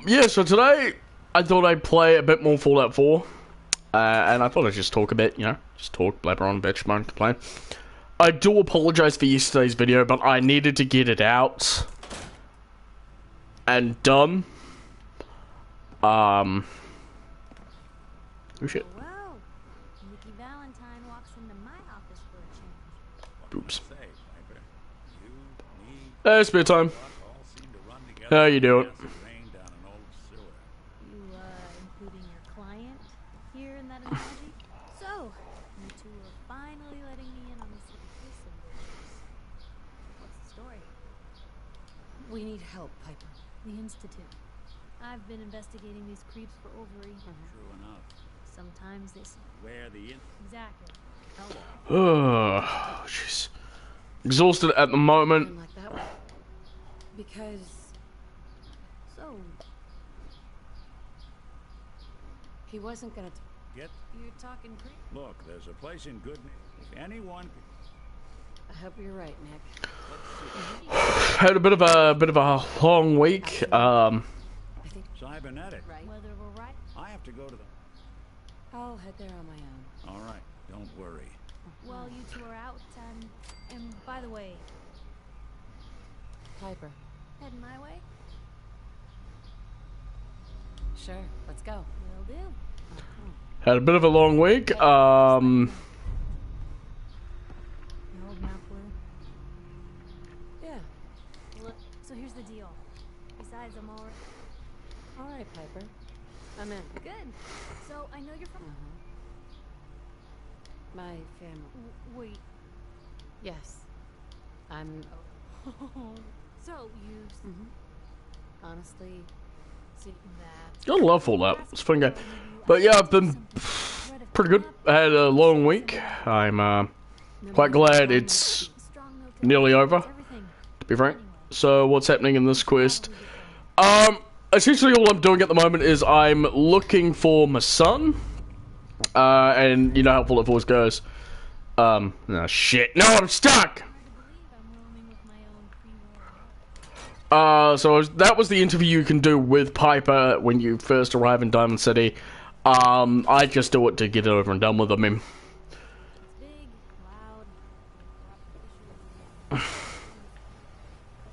Yeah, so today I thought I'd play a bit more Fallout 4. And I thought I'd just talk a bit, you know, just talk, blabber on, bitch, moan, complain. I do apologize for yesterday's video, but I needed to get it out and done. Oh shit. Well, Nikki Valentine walks into my office for a change. Oops. Hey, it's bedtime. How you doing? Including your client here in that analogy? So, you two are finally letting me in on this little case of yours. What's the story? We need help, Piper. The Institute. I've been investigating these creeps for over a year. True enough. Sometimes they... Where the... Exactly. Oh, jeez. Exhausted at the moment. Like that one. Because... So... he wasn't gonna... Get... You're talking creep? Look, there's a place in good... If anyone... I hope you're right, Nick. Had a bit of a long week. I think... Cybernetic. Right. Whether we're right? I have to go to the... I'll head there on my own. All right, don't worry. Well, you two are out, and by the way, Piper. heading my way? Sure, let's go. Will do. Had a bit of a long week. You old mouth blue? Yeah. Look, so here's the deal. Besides, I'm all Alright, Piper. I'm in. good. So, I know you're from... My family. Wait. Yes. I'm... So, you... honestly... See that... I love Fallout. It's a fun game. But yeah, I've been pretty good. I had a long week. I'm quite glad it's nearly over, to be frank. So what's happening in this quest? Essentially all I'm doing at the moment is I'm looking for my son. And you know how Fallout 4 goes. No shit. No, I'm stuck! So that was the interview you can do with Piper when you first arrive in Diamond City. I just do it to get it over and done with. I mean,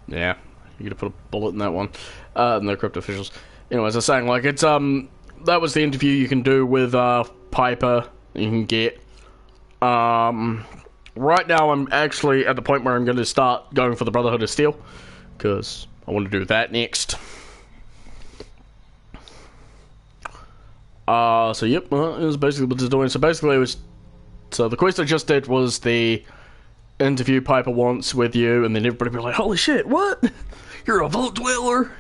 yeah, you gotta put a bullet in that one. No crypto officials. Anyways, I was saying, like, it's that was the interview you can do with Piper. You can get. Right now, I'm actually at the point where I'm going to start going for the Brotherhood of Steel, because I want to do that next. So yep, it was basically what it's doing. So basically it was, so the quest I just did was the interview Piper wants with you, and then everybody be like, holy shit, what? You're a vault dweller?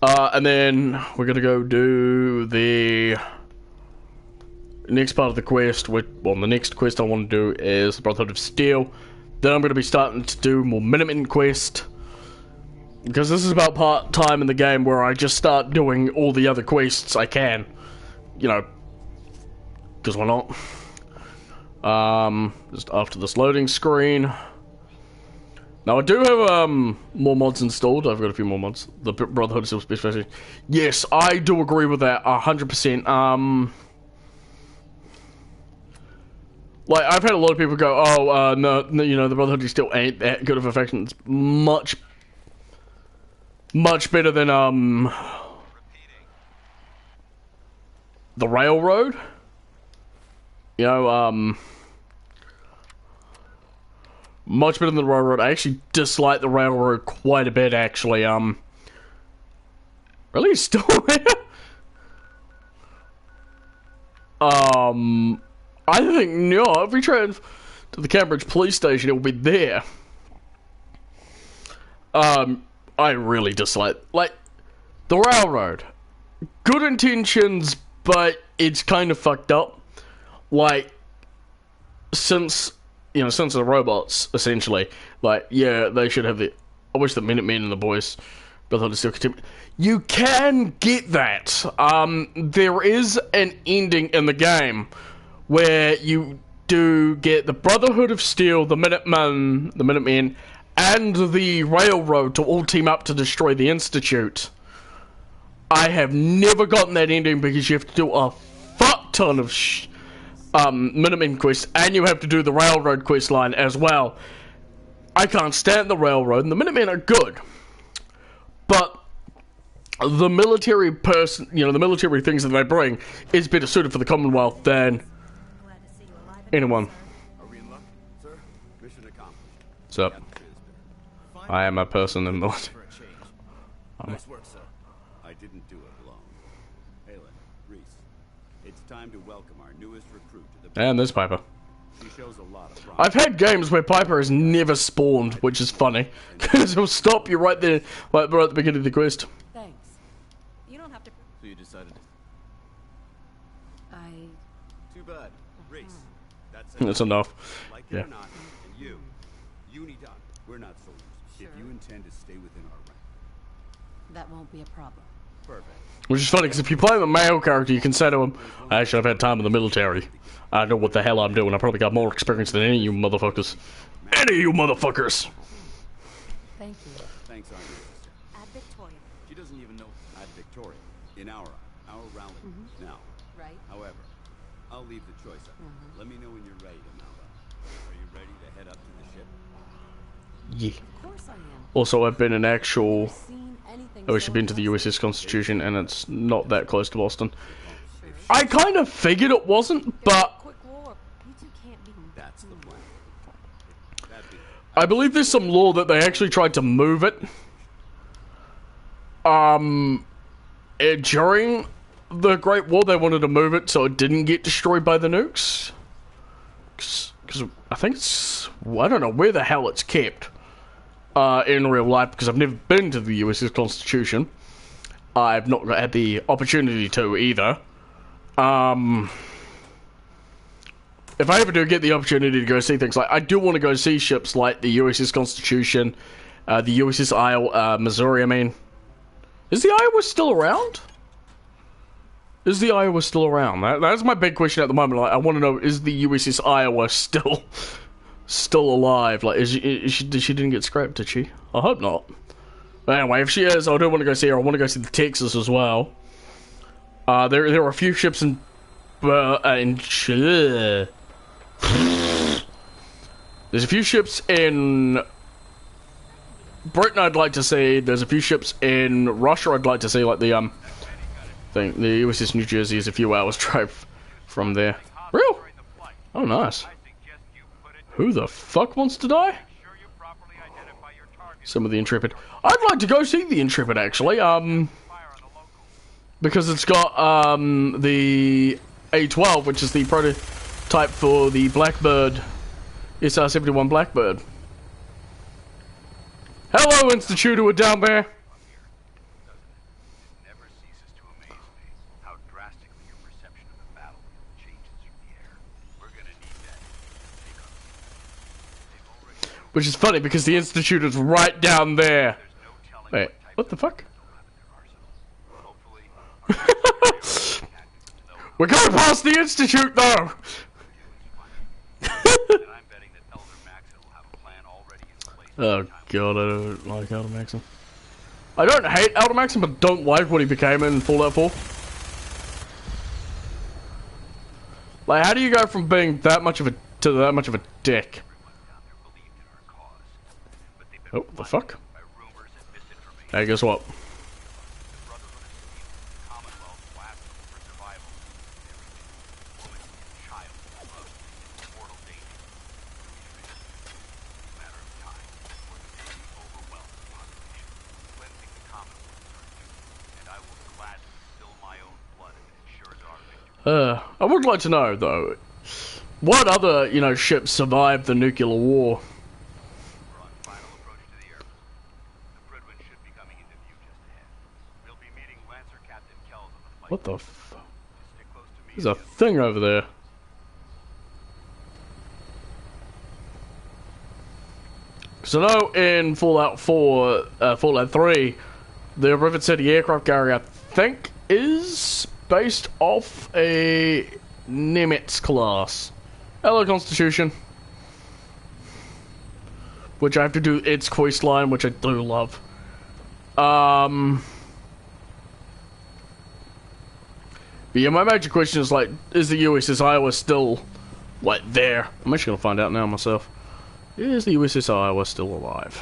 And then we're gonna go do the next part of the quest, well, the next quest I want to do is the Brotherhood of Steel. Then I'm gonna be starting to do more Minutemen quest, because this is about part time in the game where I just start doing all the other quests I can. You know, because why not? Just after this loading screen. Now I do have more mods installed. I've got a few more mods. The Brotherhood is especially. Yes, I do agree with that 100%. Like, I've had a lot of people go, oh, no, you know, the Brotherhood still ain't that good of a faction. It's much better than the Railroad. You know, much better than the Railroad. I actually dislike the Railroad quite a bit, actually. Really? Still there? I think, no, if we try to the Cambridge police station, it will be there. I really dislike, like, the Railroad. Good intentions, but it's kind of fucked up. Like, since the robots, essentially, like, yeah, they should have the, I wish the Minutemen and the boys Brotherhood still continue. You can get that. There is an ending in the game where you do get the Brotherhood of Steel, the Minutemen, and the Railroad to all team up to destroy the Institute. I have never gotten that ending because you have to do a fuck ton of Minutemen quests, and you have to do the railroad quest line as well. I can't stand the railroad, and the Minutemen are good, but the military the military things that they bring is better suited for the Commonwealth than Glad to see you alive and anyone. well, sir. Are we in luck, sir? Mission accomplished. So, I am a person in the military. For a change. Nice work, sir. I didn't do it alone. Halen, Reese, it's time to welcome our newest recruit to the. And there's Piper. She shows a lot of promise. I've had games where Piper has never spawned, which is funny, because it'll stop you right there, like right at the beginning of the quest. Thanks. You don't have to. So you decided. I. Too bad, Reese. That's it. That's enough. Like it Yeah. or not, and you need to. We're not soldiers. Sure. If you intend to stay within our rank, That won't be a problem. perfect. Which is funny, because if you play the male character, you can say to him, actually, I've had time in the military. I know what the hell I'm doing. I probably got more experience than any of you motherfuckers. Any of you motherfuckers! Thank you. Thanks, Arnie, sister. At Victoria. She doesn't even know at Victoria. In our rally. Now, Right? however, I'll leave the choice up. Let me know when you're ready to mount up. Are you ready to head up to the ship? Yeah. Of course I am. Also, I've been in actual... Seen anything I've actually so been to the impressive? USS Constitution, and it's not that close to Boston. Sure. I kind of figured it wasn't, but Quick war. You two can't be. That's the plan. That'd be I believe there's some law that they actually tried to move it. During the Great War, they wanted to move it so it didn't get destroyed by the nukes. Because I think it's... I don't know where the hell it's kept in real life, because I've never been to the USS Constitution. I've not had the opportunity to either. If I ever do get the opportunity to go see things, like I do want to go see ships like the USS Constitution, the USS Missouri. I mean, is the Iowa still around? Is the Iowa still around? That's my big question at the moment. Like, I want to know: is the USS Iowa still alive? Like, she didn't get scrapped, did she? I hope not. But anyway, if she is, I do want to go see her. I want to go see the Texas as well. There are a few ships in there's a few ships in Britain I'd like to see. There's a few ships in Russia I'd like to see, like the thing. The USS New Jersey is a few hours drive from there. Real? Oh, nice. Who the fuck wants to die? Some of the Intrepid. I'd like to go see the Intrepid, actually. Because it's got the A-12, which is the prototype for the Blackbird, SR-71 Blackbird. Hello, Institute, who are down there. It never ceases to amaze me how drastically your perception of the battlefield changes through the air. We're gonna need that to take on the they've already. Which is funny, because the Institute is right down there. There's no telling Wait, what types what the of fuck? they'll have in their arsenal. Hopefully, We're going past the Institute, though! and I'm betting that Elder Maxon will have a plan already in place. Oh god, I don't like Elder Maxon. I don't hate Elder Maxon, but don't like what he became in Fallout 4. Like, how do you go from being that much of a to that much of a dick? Oh, the fuck? Hey, guess what? I would like to know, though, what other, ships survived the nuclear war? We're on final approach to the airport. The Fridwin should be coming into view just ahead. We'll be meeting Lancer Captain Kells on the flight. What the Just stick close to me. There's a thing over there. So I know in Fallout 4, Fallout 3, the Rivet City aircraft carrier, I think, is based off a Nimitz class. Hello, Constitution. Which I have to do its quest line, which I do love. But yeah, my major question is like, is the USS Iowa still like there? I'm actually gonna find out now myself. Is the USS Iowa still alive?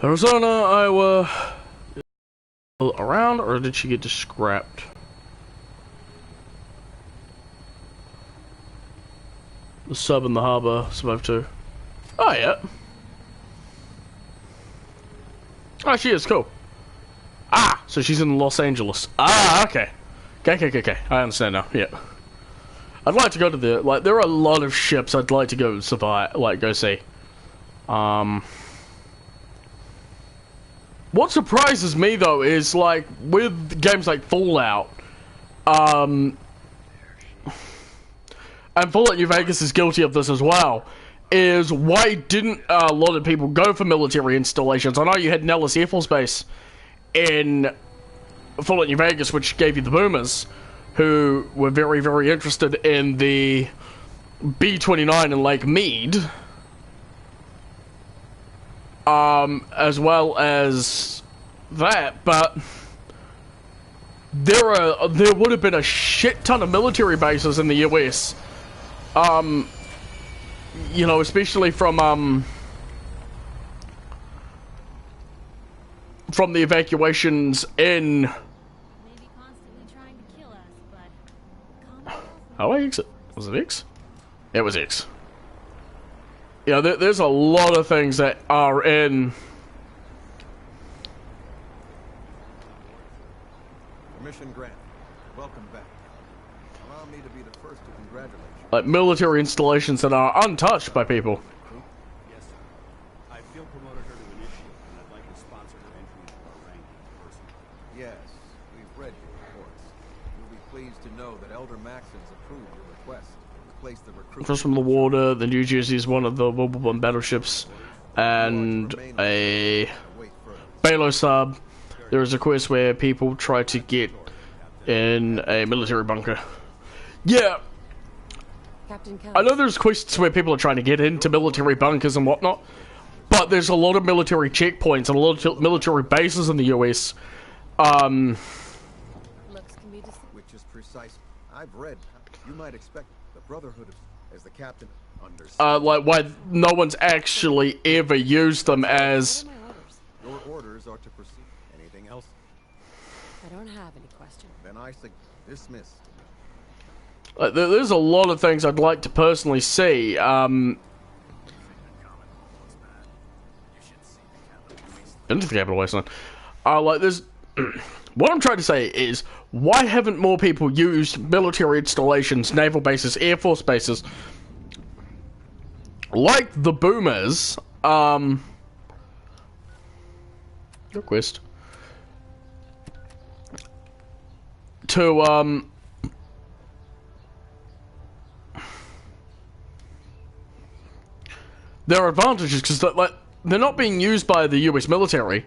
Arizona, Iowa, around, or did she get just scrapped? The sub in the harbor survived too. Oh yeah. Oh, she is cool. Ah, so she's in Los Angeles. Ah, okay. Okay. I understand now. Yeah. I'd like to go to the like. There are a lot of ships I'd like to go survive. Like go see. What surprises me though is like with games like Fallout, and Fallout New Vegas is guilty of this as well. Is why didn't a lot of people go for military installations? I know you had Nellis Air Force Base in Fallout New Vegas, which gave you the boomers, who were very, very interested in the B-29 in Lake Mead, as well as that. But there would have been a shit ton of military bases in the US. You know, especially from the evacuations in. Maybe constantly trying to kill us, but How I exit? Was it X? It was X. Yeah, there's a lot of things that are in. Permission granted. Welcome back. Allow me to be the first to congratulate you. Like military installations that are untouched by people. Yes, sir. I feel promoted her to initiate, and I'd like to sponsor her entry into our ranking personally. Yes, we've read your reports. You'll be pleased to know that Elder Maxon's approved your request to replace the recruit. Across from the water, the New Jersey is one of the Wilburn battleships, and a Balo sub. There is a quest where people try to get in a military bunker. Yeah. Captain Kelly. I know there's quests where people are trying to get into military bunkers and whatnot, but there's a lot of military checkpoints and a lot of military bases in the US. Looks can be deceiving. Which is precise. I've read. You might expect the Brotherhood as the captain under. Like why no one's actually ever used them as. What are my orders? Your orders are to proceed. Anything else? I don't have any questions. Then I say dismissed. Like, there's a lot of things I'd like to personally see. Into the Capital Wasteland. Like there's. What I'm trying to say is, why haven't more people used military installations, naval bases, air force bases, like the boomers? Request to there are advantages because like they're not being used by the US military.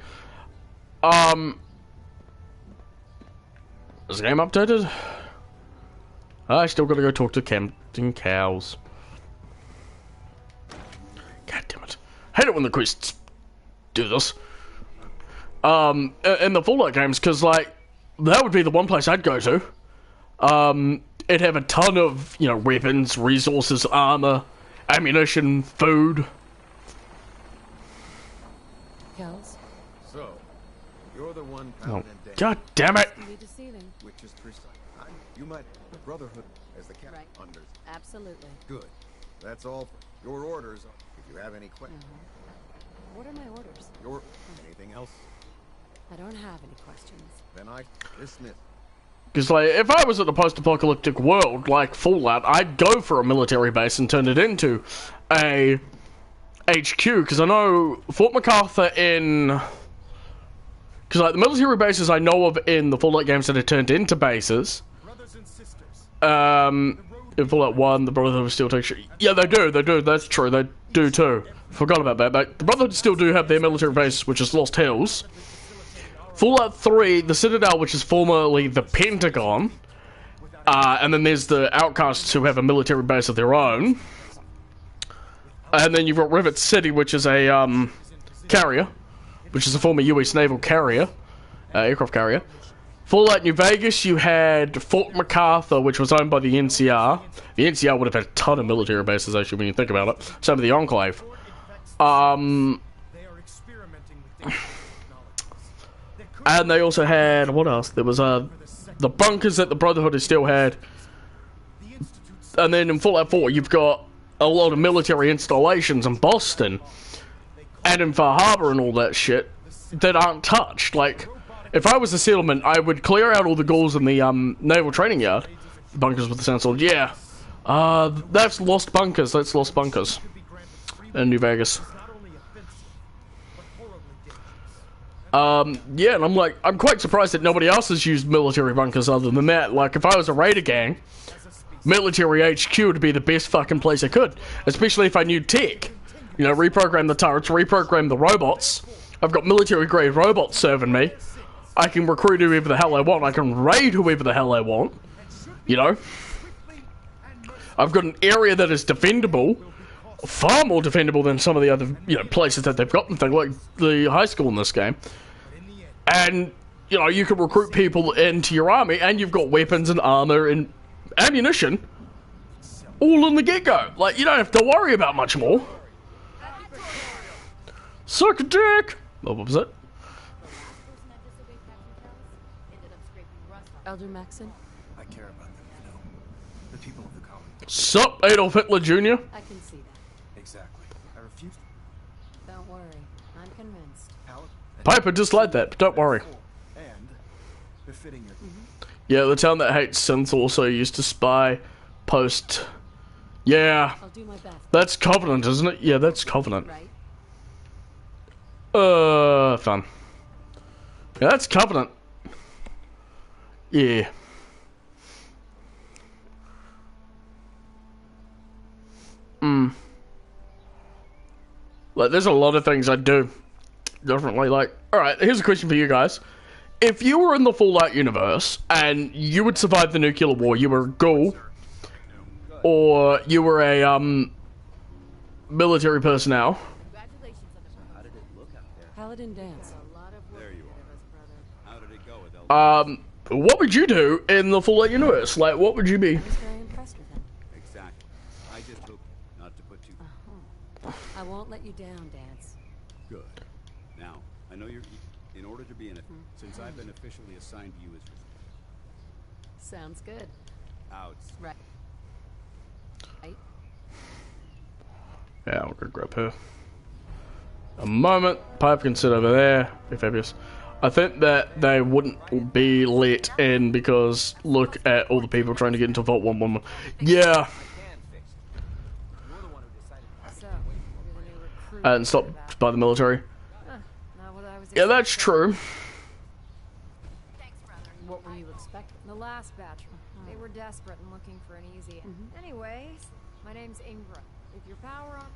Is the game updated? I still gotta go talk to Captain Cows. God damn it. Hate it when the quests do this. In the Fallout games, because like that would be the one place I'd go to. It'd have a ton of, you know, weapons, resources, armor, ammunition, food. Kells. So, you're the one Oh, pounding down. god damn it! Can be deceiving. Which is precise. You might the Brotherhood as the captain Right. under. Absolutely. Good. That's all. Your orders. If you have any questions. What are my orders? Your anything else? I don't have any questions. Then I dismiss. Because like, if I was in a post-apocalyptic world like Fallout, I'd go for a military base and turn it into a HQ. Because I know Fort MacArthur in. Because like the military bases I know of in the Fallout games that are turned into bases. Brothers and sisters. In Fallout 1, the Brotherhood still take shit. Yeah, they do. That's true. They do too. Forgot about that. But the Brotherhood still do have their military base, which is Lost Hills. Fallout 3, the Citadel, which is formerly the Pentagon. And then there's the Outcasts who have a military base of their own. And then you've got Rivet City, which is a carrier. which is a former US naval carrier, aircraft carrier. Fallout New Vegas, you had Fort MacArthur, which was owned by the NCR. The NCR would have had a ton of military bases, actually, when you think about it. Same with the Enclave. And they also had, what else? There was the bunkers that the Brotherhood has still had. And then in Fallout 4, you've got a lot of military installations in Boston and in Far Harbor and all that shit that aren't touched. Like, if I was a settlement, I would clear out all the ghouls in the naval training yard. The bunkers with the sand sword. Yeah. That's lost bunkers. That's lost bunkers in New Vegas. Yeah, and I'm quite surprised that nobody else has used military bunkers other than that. Like, if I was a raider gang, military HQ would be the best fucking place I could. Especially if I knew tech. You know, reprogram the turrets, reprogram the robots. I've got military-grade robots serving me. I can recruit whoever the hell I want. I can raid whoever the hell I want. You know? I've got an area that is defendable. Far more defendable than some of the other, you know, places that they've got. Things like the high school in this game. And, you know, you can recruit people into your army, and you've got weapons and armor and ammunition all in the get-go. Like, you don't have to worry about much more. Suck a dick! What was it? Elder Maxon? I care about them, you know. The people of the colony. Sup, Adolf Hitler Jr.? I can see that. Exactly. I refuse. Don't worry. I'm convinced. Piper just like that, but don't worry. And befitting your Yeah, the town that hates synths also used to spy post. Yeah. I'll do my best. That's Covenant, isn't it? Yeah, that's Covenant. Right? Fun. Yeah, that's Covenant. Yeah. Like, there's a lot of things I'd do differently. Like, alright, here's a question for you guys. If you were in the Fallout universe, and you would survive the nuclear war, you were a ghoul, or you were a, military personnel. Paladin dance. There you are. How did it go with Elder? What would you do in the Fallout universe? Like, what would you be? I was very impressed with him. Exactly. I just hope not to put you... I won't let you down, Dance. Good. Now, I know you're... In order to be in it, since I've been officially assigned to you as... Sounds good. Out. Right. Right? Yeah, I'm gonna grab her. A moment. Pipe can sit over there. Be fabulous. I think that they wouldn't be let in because look at all the people trying to get into Vault 111. Yeah. So, you're the new recruit. And stopped by the military. Not what I was Yeah, that's true. What were you expecting? The last batch, they were desperate and looking for an easy. Anyways, my name's Ingra. If your power on,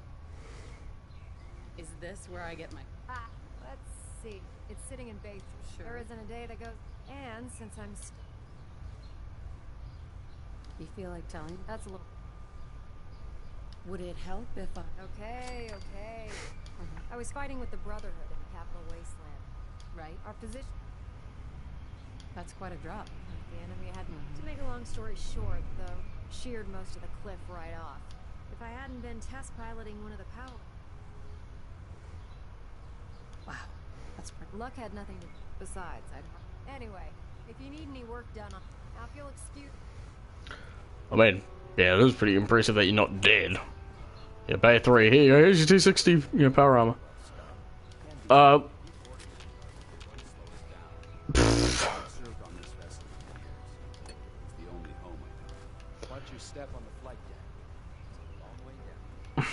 Is this where I get my... let's see. It's sitting in base. Sure. There isn't a day that goes. And since I'm, You feel like telling? that's a little. Would it help if I... Okay. I was fighting with the Brotherhood in the Capital Wasteland. Right? Our position. That's quite a drop. The enemy had, to make a long story short, though, sheared most of the cliff right off. If I hadn't been test piloting one of the power... Wow. That's pretty... Luck had nothing to... Besides, Anyway, if you need any work done on... Now, if you'll excuse... I mean, yeah, it is pretty impressive that you're not dead. Yeah, Bay 3. Here you go. Here's your 260, you know, power armor. Served on this vessel for years. It's the only home I know. Once you step on the flight deck, it's a long way down.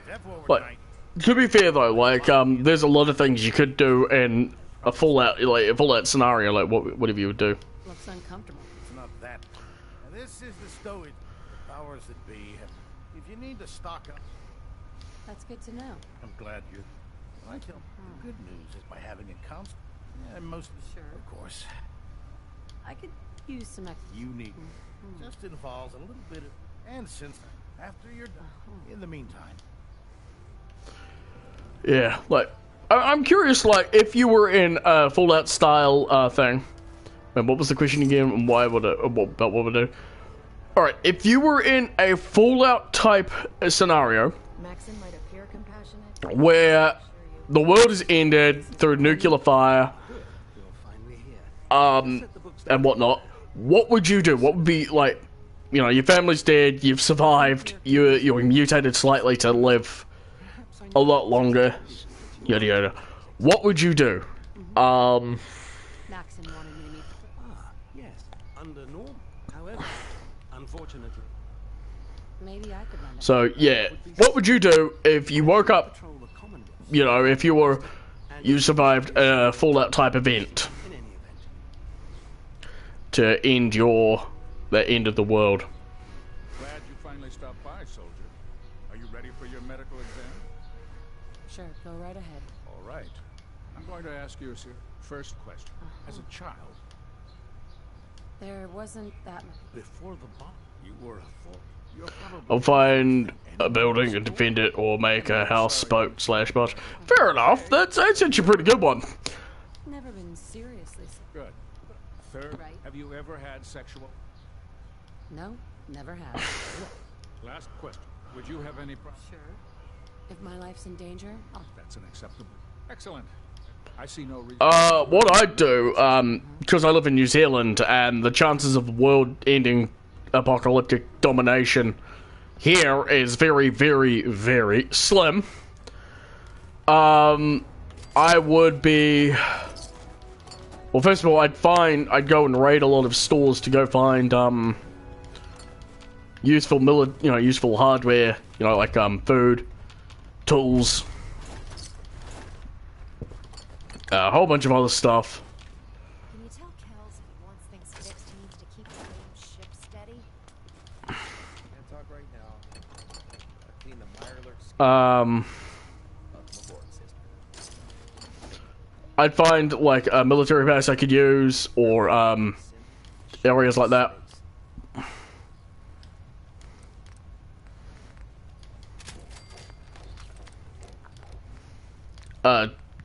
Step forward, But knight. to be fair though, like, there's a lot of things you could do in a Fallout scenario. Like, whatever you would do. Looks uncomfortable. It's not that. Now, this is the stowage. Powers that be. If you need to stock up, That's good to know. I'm glad you like them. The good news is by having a constant. Yeah, most Sure. of course. I could use some extra... You need just involves a little bit of, and since after you're done. In the meantime, Yeah, like, I'm curious, like, if you were in a Fallout style thing. And what was the question again? And why would it? What would it do? All right, if you were in a Fallout type scenario Maxon might appear compassionate. where the world is ended through nuclear fire, and whatnot, what would you do? What would be like? You know, your family's dead, you've survived, you're mutated slightly to live a lot longer, yada yada. What would you do? Maxon wanted me to meet. Yes, under normal. However, unfortunately, Maybe I could lend a So yeah, what would you do if you woke up? patrol the Commonwealth You know, if you survived a Fallout type event in any event. to end the end of the world. Glad you finally stopped by, soldier. Are you ready for your medical exam? Sure, go right ahead. All right. I'm going to ask you a first question. As a child, There wasn't that much. Before the bomb, you were a fool. you're probably I'll find a building and defend it, or make a house, boat, / boat. Fair enough. That's actually a pretty good one. Never been seriously sick. good. Third, Right. have you ever had sexual? No, never have. Last question. Would you have any Sure. If my life's in danger, I'll... That's unacceptable. Excellent. I see no reason. What I'd do, because I live in New Zealand, and the chances of the world ending apocalyptic domination here is very, very, very slim. I would be... Well, first of all, I'd go and raid a lot of stores to go find, useful hardware, like, food, tools, a whole bunch of other stuff. Can you tell Kells if he wants things fixed, he needs to keep the damn ship steady? Can't talk right now. I've seen the Mirelurk abort system. I'd find, like, a military base I could use, or, areas like that.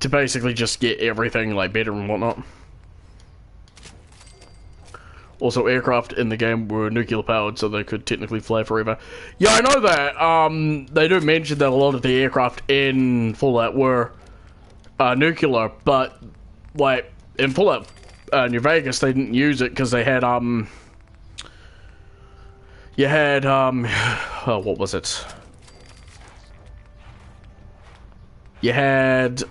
To basically just get everything, like, better and whatnot. Also, aircraft in the game were nuclear powered, so they could technically fly forever. Yeah, I know that. They do mention that a lot of the aircraft in Fallout were nuclear, but, like, in Fallout New Vegas, they didn't use it because they had, you had, oh, what was it? You had...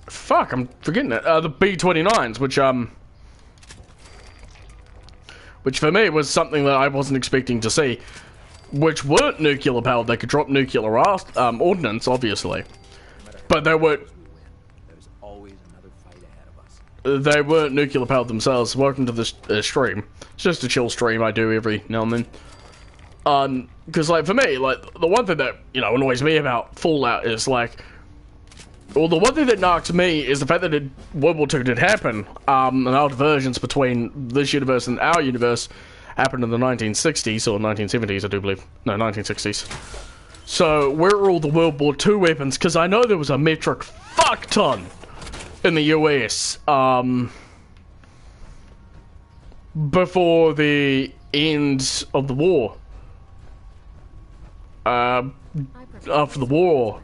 Fuck, I'm forgetting it. The B-29s, which for me was something that I wasn't expecting to see, which weren't nuclear powered. They could drop nuclear ordnance, obviously, but they weren't. There's always another fight ahead of us. They weren't nuclear powered themselves. Welcome to this stream. It's just a chill stream I do every now and then. Because, like, for me, like, the one thing that annoys me about Fallout is, like, well, the one thing that knocks me is the fact that World War II did happen, and our divergence between this universe and our universe happened in the 1960s, or 1970s, I do believe. No, 1960s. So, where are all the World War II weapons? Because I know there was a metric fuck ton in the US, before the end of the war. After the war.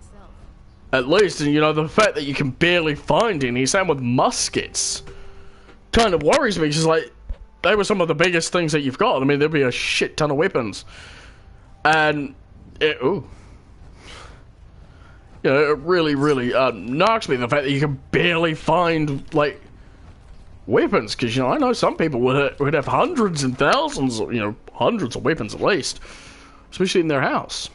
At least, and the fact that you can barely find any, same with muskets, kind of worries me, because, like, they were some of the biggest things that you've got. I mean, there'd be a shit ton of weapons. And, it really, really knocks me, the fact that you can barely find, like, weapons, because, I know some people would have hundreds and thousands, hundreds of weapons at least, especially in their house.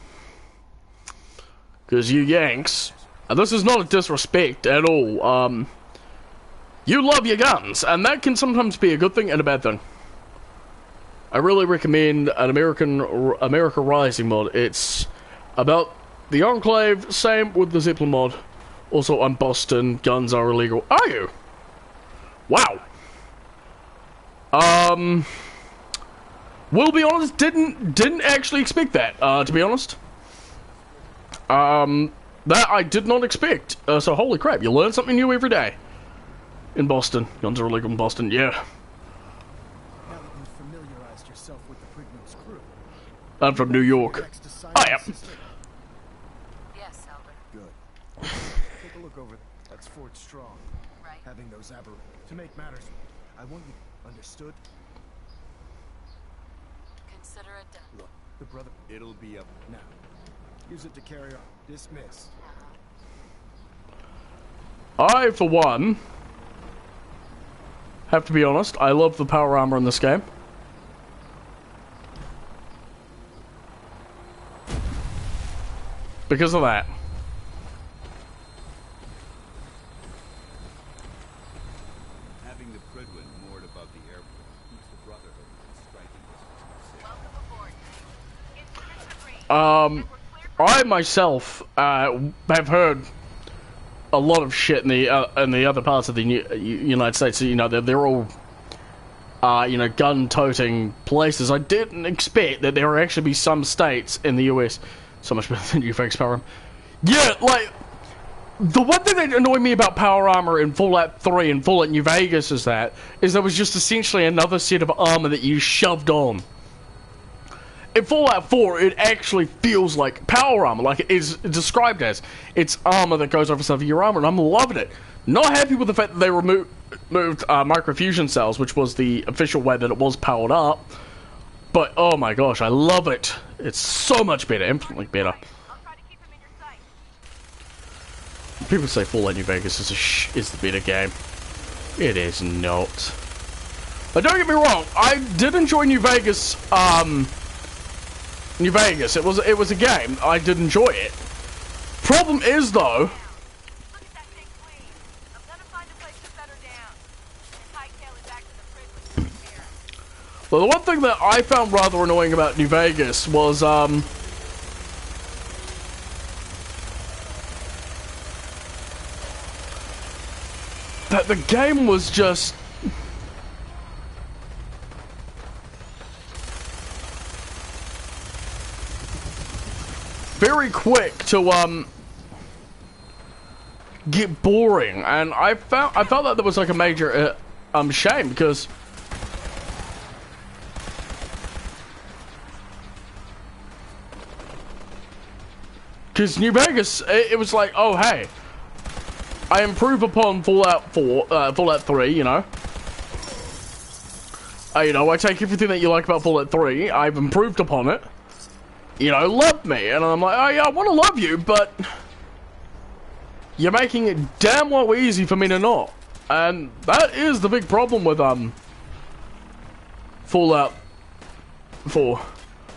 Because you Yanks... And this is not a disrespect at all. You love your guns, and that can sometimes be a good thing and a bad thing. I really recommend an America Rising mod. It's about the Enclave, same with the Zeppelin mod. Also, I'm Boston, guns are illegal. Are you? Wow. We'll be honest, didn't actually expect that, to be honest. That I did not expect. So holy crap, you learn something new every day. In Boston. Guns are illegal in Boston, yeah. Now that you've familiarized yourself with the Prigman's crew, I'm from New York. I am. Yes, Elder. good. Take a look over. That's Fort Strong. Right. Having those aberrant. To make matters, I want you understood. Consider it done. Look, the brother. It'll be up. Now, use it to carry on. Dismiss. I, for one, have to be honest, I love the power armor in this game. Because of that. Having the Prydwen moored above the airport keeps the Brotherhood within striking distance of the city. I myself have heard a lot of shit in the other parts of the United States. You know, they're all gun-toting places. I didn't expect that there would actually be some states in the US so much better than New Vegas power armor. Yeah, like the one thing that annoyed me about power armor in Fallout 3 and Fallout New Vegas is there was just essentially another set of armor that you shoved on. In Fallout 4, it actually feels like power armor, like it is described as. It's armor that goes over some of your armor, and I'm loving it. Not happy with the fact that they moved microfusion cells, which was the official way that it was powered up. But, oh my gosh, I love it. It's so much better, infinitely better. I'll try to keep him in your sight. People say Fallout New Vegas is the better game. It is not. But don't get me wrong, I did enjoy New Vegas, New Vegas. It was a game. I did enjoy it. Problem is though. Look at that thing clean. I'm gonna find a place to set her down. Hightail it back to the Prydwen here. Well, the one thing that I found rather annoying about New Vegas was that the game was just very quick to get boring, and I felt that there was like a major shame because New Vegas, it was like, oh hey, I improve upon Fallout 3, you know. I take everything that you like about Fallout 3, I've improved upon it. You know, love me. And I'm like, oh yeah, I want to love you, but you're making it damn well easy for me to not. And that is the big problem with Fallout 4.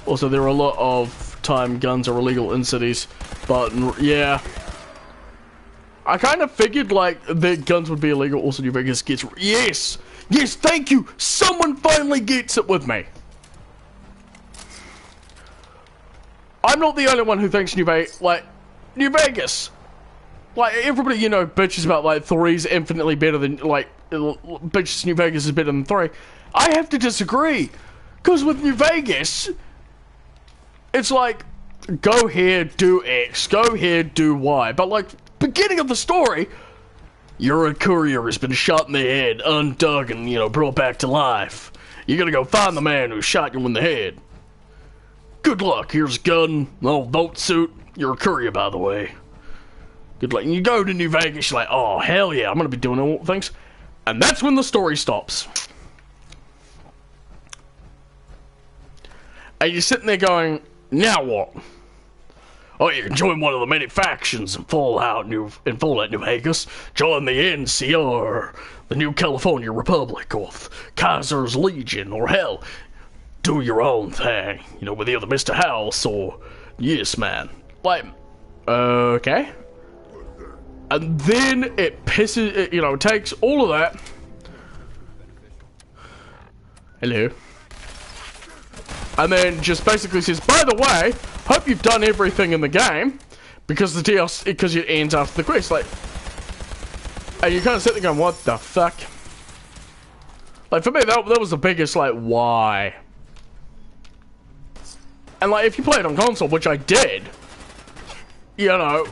Also, there are a lot of time guns are illegal in cities, but yeah. I kind of figured like the guns would be illegal. Also, New Vegas gets yes, thank you. Someone finally gets it with me. I'm not the only one who thinks New Vegas, like everybody, you know, bitches about like 3's infinitely better than like bitches New Vegas is better than 3. I have to disagree, because with New Vegas, it's like go here, do X, go here, do Y, but like beginning of the story, you're a courier who's been shot in the head, undug, and you know brought back to life. You gotta go find the man who shot you in the head. Good luck, here's a gun, an old boat suit. You're a courier, by the way. Good luck. And you go to New Vegas, you're like, oh, hell yeah, I'm gonna be doing all things. And that's when the story stops. And you're sitting there going, now what? Oh, you can join one of the many factions in Fallout New Vegas. Join the NCR, the New California Republic, or Kaiser's Legion, or hell, do your own thing, you know, with either Mr. House or Yes Man. Like, okay. And then it pisses, it, you know, takes all of that. Hello. And then just basically says, by the way, hope you've done everything in the game, because the DLC, because it ends after the quest. Like, and you kind of sit there going, what the fuck? Like, for me, that was the biggest, like, why? And like, if you play it on console, which I did, you know,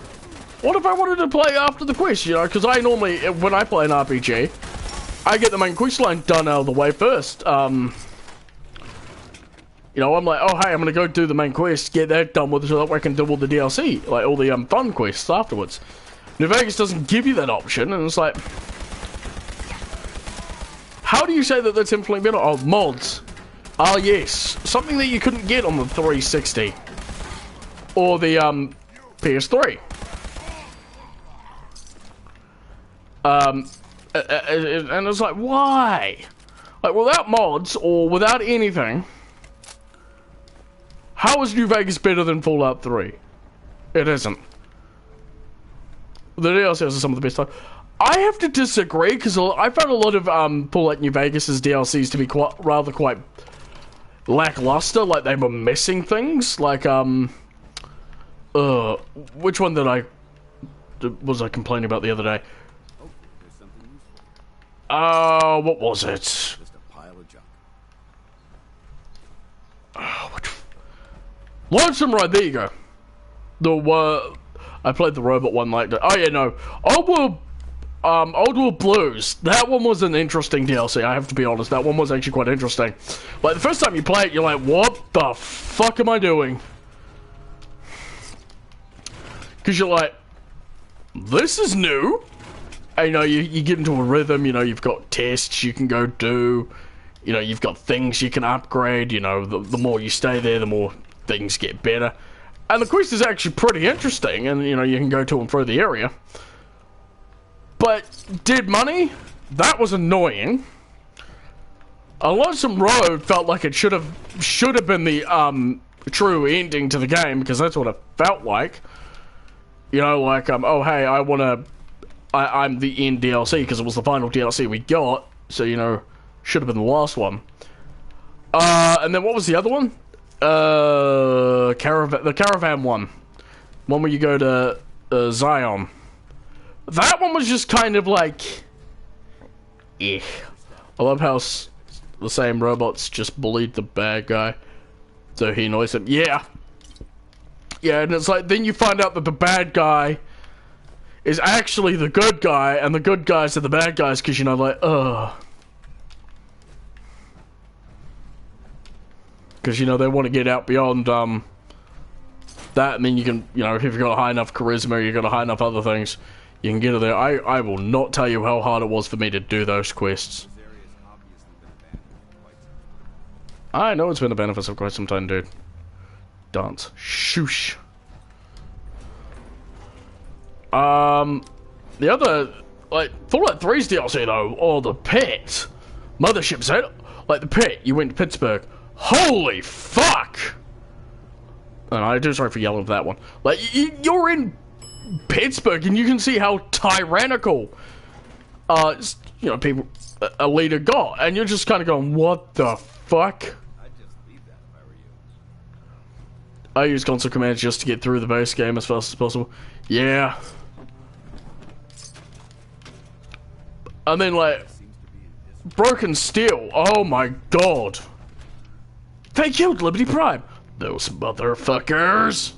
what if I wanted to play after the quest, you know? Because I normally, when I play an RPG, I get the main quest line done out of the way first. You know, I'm like, oh, hey, I'm going to go do the main quest, get that done with so that I can do all the DLC, like all the fun quests afterwards. New Vegas doesn't give you that option, and it's like, how do you say that that's infinitely better? Oh, mods. Ah, yes. Something that you couldn't get on the 360. Or the, PS3. And it's like, why? Like, without mods, or without anything, how is New Vegas better than Fallout 3? It isn't. The DLCs are some of the best. I have to disagree, because I found a lot of Fallout New Vegas' DLCs to be rather quite lackluster, like they were missing things, like, which one was I complaining about the other day? What was it? Just a pile of junk. Lonesome Ride, there you go. I played the robot one like that. Oh yeah, no. Old World Blues. That one was an interesting DLC, I have to be honest. That one was actually quite interesting. Like, the first time you play it, you're like, what the fuck am I doing? Because you're like, this is new. And, you know, you get into a rhythm, you know, you've got tests you can go do. You know, you've got things you can upgrade. You know, the more you stay there, the more things get better. And the quest is actually pretty interesting, and, you know, you can go to and through the area. But, dead money? That was annoying. A Lonesome Road felt like it should have been the, true ending to the game, because that's what it felt like. You know, like, oh, hey, I'm the end DLC, because it was the final DLC we got, so, you know, should have been the last one. And then what was the other one? The Caravan one. One where you go to, Zion. That one was just kind of like, I love how the same robots just bullied the bad guy, so he annoys him. Yeah, and it's like, then you find out that the bad guy is actually the good guy, and the good guys are the bad guys, because, you know, like, because, you know, they want to get out beyond, that, and then you can, you know, if you've got a high enough charisma, you've got a high enough other things, you can get it there. I will not tell you how hard it was for me to do those quests. I know it's been a benefit for quite some time, dude. Dance. Shoosh. The other, like, Fallout 3's DLC, though, or the pit. Mothership said, like, the pit, you went to Pittsburgh. Holy fuck! And I do sorry for yelling for that one. Like, you're in Pittsburgh, and you can see how tyrannical, you know, people, a leader got, and you're just kind of going, what the fuck? I'd just leave that if I were you. I use console commands just to get through the base game as fast as possible. Yeah. And then, like, Broken Steel. Oh my god. They killed Liberty Prime. Those motherfuckers.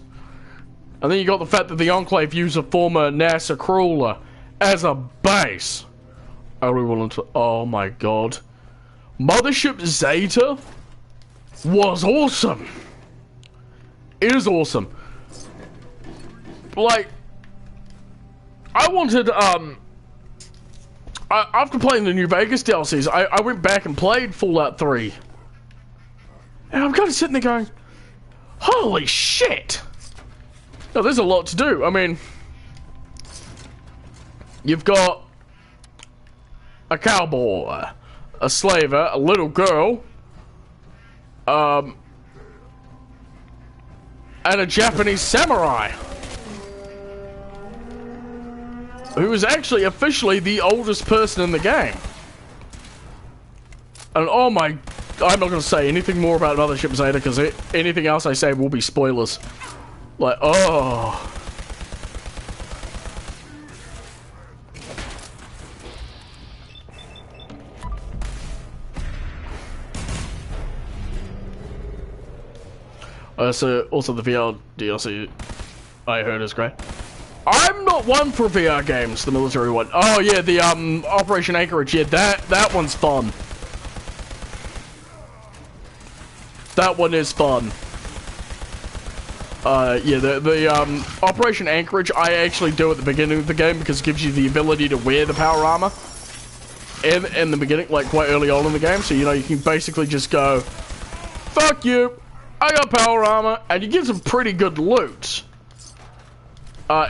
And then you got the fact that the Enclave used a former NASA crawler as a base. Are we willing to... Oh my god. Mothership Zeta was awesome. It is awesome. Like, I wanted, after playing the New Vegas DLCs, I went back and played Fallout 3. And I'm kind of sitting there going, holy shit! Now, there's a lot to do. I mean, you've got a cowboy, a slaver, a little girl, and a Japanese samurai, who is actually officially the oldest person in the game. And oh my, I'm not going to say anything more about Mothership Zeta, because anything else I say will be spoilers. Like, oh. So also the VR DLC I heard is great. I'm not one for VR games, the military one. Oh yeah, the Operation Anchorage, yeah, that one's fun. That one is fun. Yeah, the Operation Anchorage I actually do at the beginning of the game because it gives you the ability to wear the power armor in the beginning, like quite early on in the game. So you know you can basically just go, fuck you, I got power armor, and you get some pretty good loot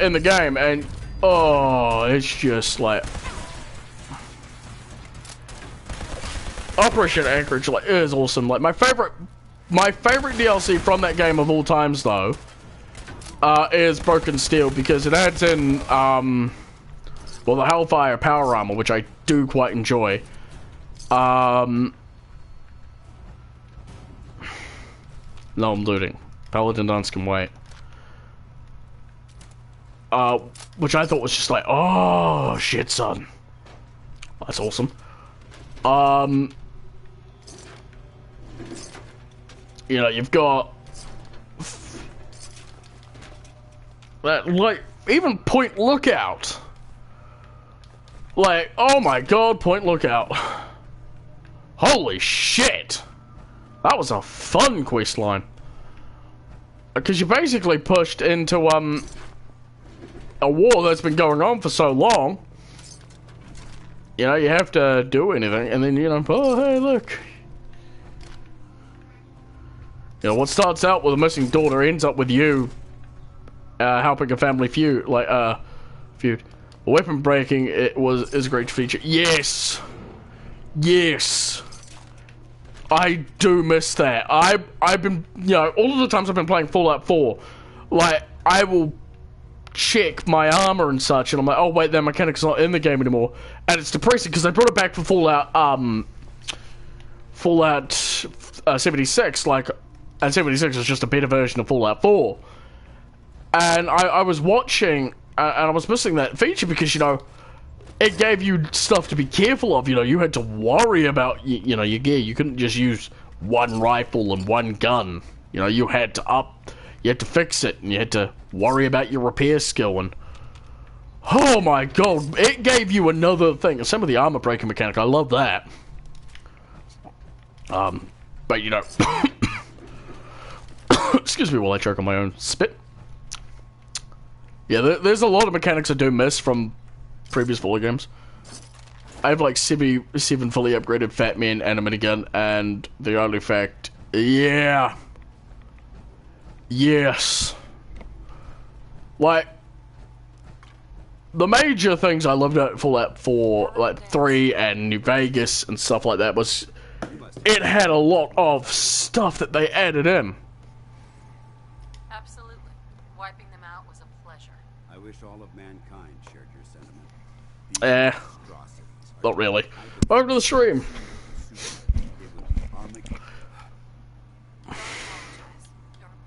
in the game, and oh, it's just like Operation Anchorage like is awesome. Like my favorite DLC from that game of all times though is Broken Steel, because it adds in well, the Hellfire power armor, which I do quite enjoy. No, I'm looting. Paladin Dance can wait. Which I thought was just like, oh shit, son. That's awesome. You know, you've got that, like, even Point Lookout. Like, oh my god, Point Lookout. Holy shit. That was a fun quest line. Because you basically pushed into, a war that's been going on for so long. You know, you have to do anything, and then, you know, oh, hey, look. You know, what starts out with a missing daughter ends up with you helping a family feud. Feud. Weapon breaking is a great feature. Yes! Yes! I do miss that. I've been, you know, all of the times I've been playing Fallout 4, like, I will check my armor and such, and I'm like, oh wait, that mechanic's not in the game anymore. And it's depressing, because they brought it back for Fallout 76, like, and 76 is just a better version of Fallout 4. And I was watching, and I was missing that feature because, you know, it gave you stuff to be careful of. You know, you had to worry about, you know, your gear. You couldn't just use one rifle and one gun. You know, you had to fix it, and you had to worry about your repair skill. And oh my god, it gave you another thing. Some of the armor breaking mechanic, I love that. But you know, excuse me while I choke on my own spit. Yeah, there's a lot of mechanics I do miss from previous Fallout games. I have like 7 fully upgraded Fat Man and a minigun, and the artifact. Yeah. Yes. Like, the major things I loved about Fallout 4, like 3 and New Vegas and stuff like that, was it had a lot of stuff that they added in. Absolutely. Wiping them out was a pleasure. I wish all of mankind shared your sentiment. Not really. Welcome to the stream.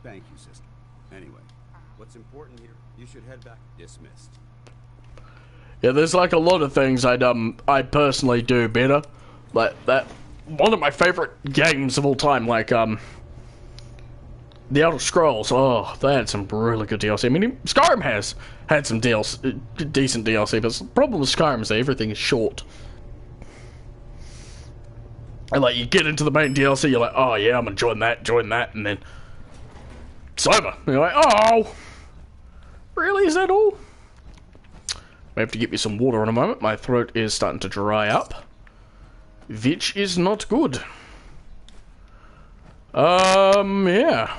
Thank you, sister. Anyway, what's important here? You should head back. Dismissed. Yeah, there's like a lot of things I'd personally do better. Like that, one of my favorite games of all time, like The Elder Scrolls. Oh, they had some really good DLC. I mean, Skyrim has had some DLC, decent DLC, but the problem with Skyrim is that everything is short. And like, you get into the main DLC, you're like, oh yeah, I'm enjoying that, and then it's over. And you're like, oh, really? Is that all? I have to get me some water in a moment. My throat is starting to dry up, which is not good. Yeah.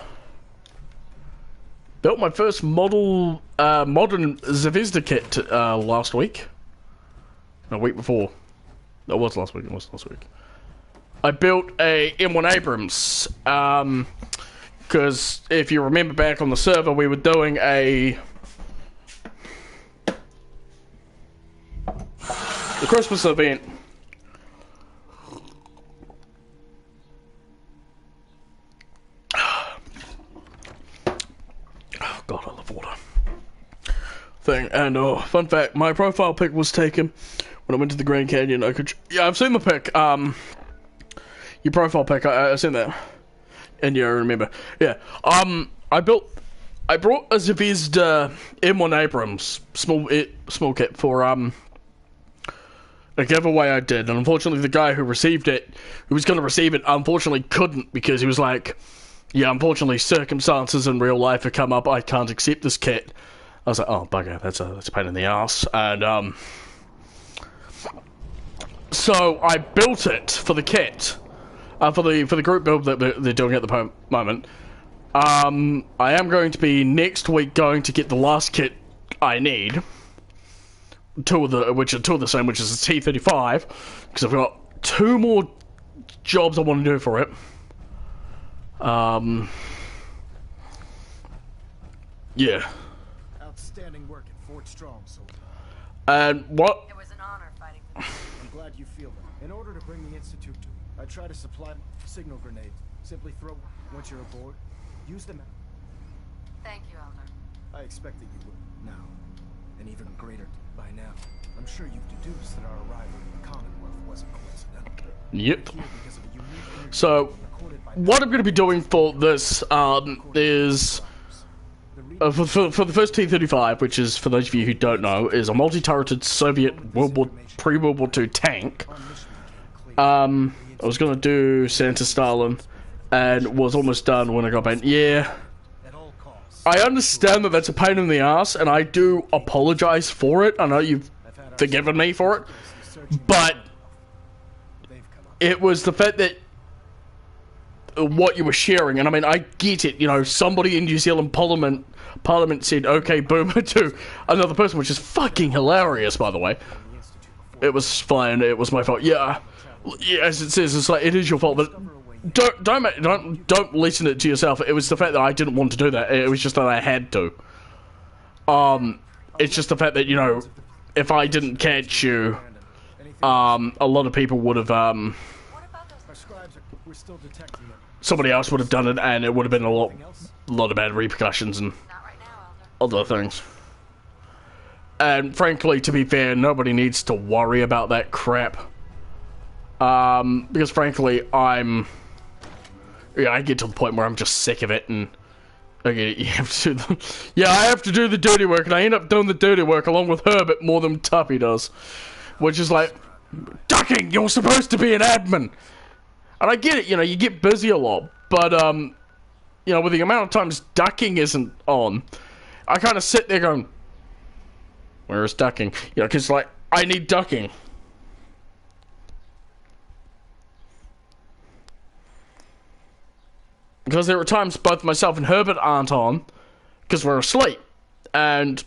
Built my first modern Zvezda kit last week. No, week before. No, it was last week. I built a M1 Abrams. Because if you remember back on the server, we were doing the Christmas event. Oh god, I love water. And fun fact, my profile pic was taken when I went to the Grand Canyon. Yeah, I've seen the pic. Your profile pic, I seen that. And yeah, I remember. Yeah. I built I brought a Zvezda M1 Abrams small kit for a giveaway I did, and unfortunately the guy who received it, who was going to receive it, unfortunately couldn't, because he was like, yeah, unfortunately circumstances in real life have come up, I can't accept this kit. I was like, oh bugger, that's a pain in the ass. And so I built it for the kit, for the group build that they're doing at the moment. I am going to be next week going to get the last kit I need, two of the same, which is a T-35, because I've got 2 more jobs I want to do for it. Yeah. Outstanding work at Fort Strong, soldier. And what? It was an honor fighting for you. I'm glad you feel that. In order to bring the Institute to, I try to supply signal grenades. Simply throw once you're aboard. Use them. Thank you, Elder. I expected you would. Now, and even greater by now, I'm sure you've deduced that our arrival in the Commonwealth wasn't coincidental. Yep. Here because of a unique energy So, recorded by what I'm going to be doing for this is for the first T-35, which is, for those of you who don't know, is a multi-turreted Soviet pre-World War II tank. I was going to do Santa Stalin, and was almost done when I got back. Yeah, I understand that that's a pain in the ass, and I do apologize for it. I know you've forgiven me for it, but it was the fact that what you were sharing, and I mean, I get it, you know, somebody in New Zealand Parliament said, okay, boomer, to another person, which is fucking hilarious, by the way. It was fine, it was my fault. Yeah, as it says, it's like, it is your fault, but don't listen it to yourself. It was the fact that I didn't want to do that. It was just that I had to. It's just the fact that, you know, if I didn't catch you, a lot of people would have, somebody else would have done it, and it would have been a lot of bad repercussions and other things. And frankly, to be fair, nobody needs to worry about that crap. Because frankly, I get to the point where I'm just sick of it, and okay, I have to do the dirty work, and I end up doing the dirty work along with Herbert more than Tuppy does, which is like, ducking, you're supposed to be an admin, and I get it, you know, you get busy a lot, but you know, with the amount of times ducking isn't on, I kind of sit there going, where is ducking? You know, because like, I need ducking. Because there are times both myself and Herbert aren't on, because we're asleep. And,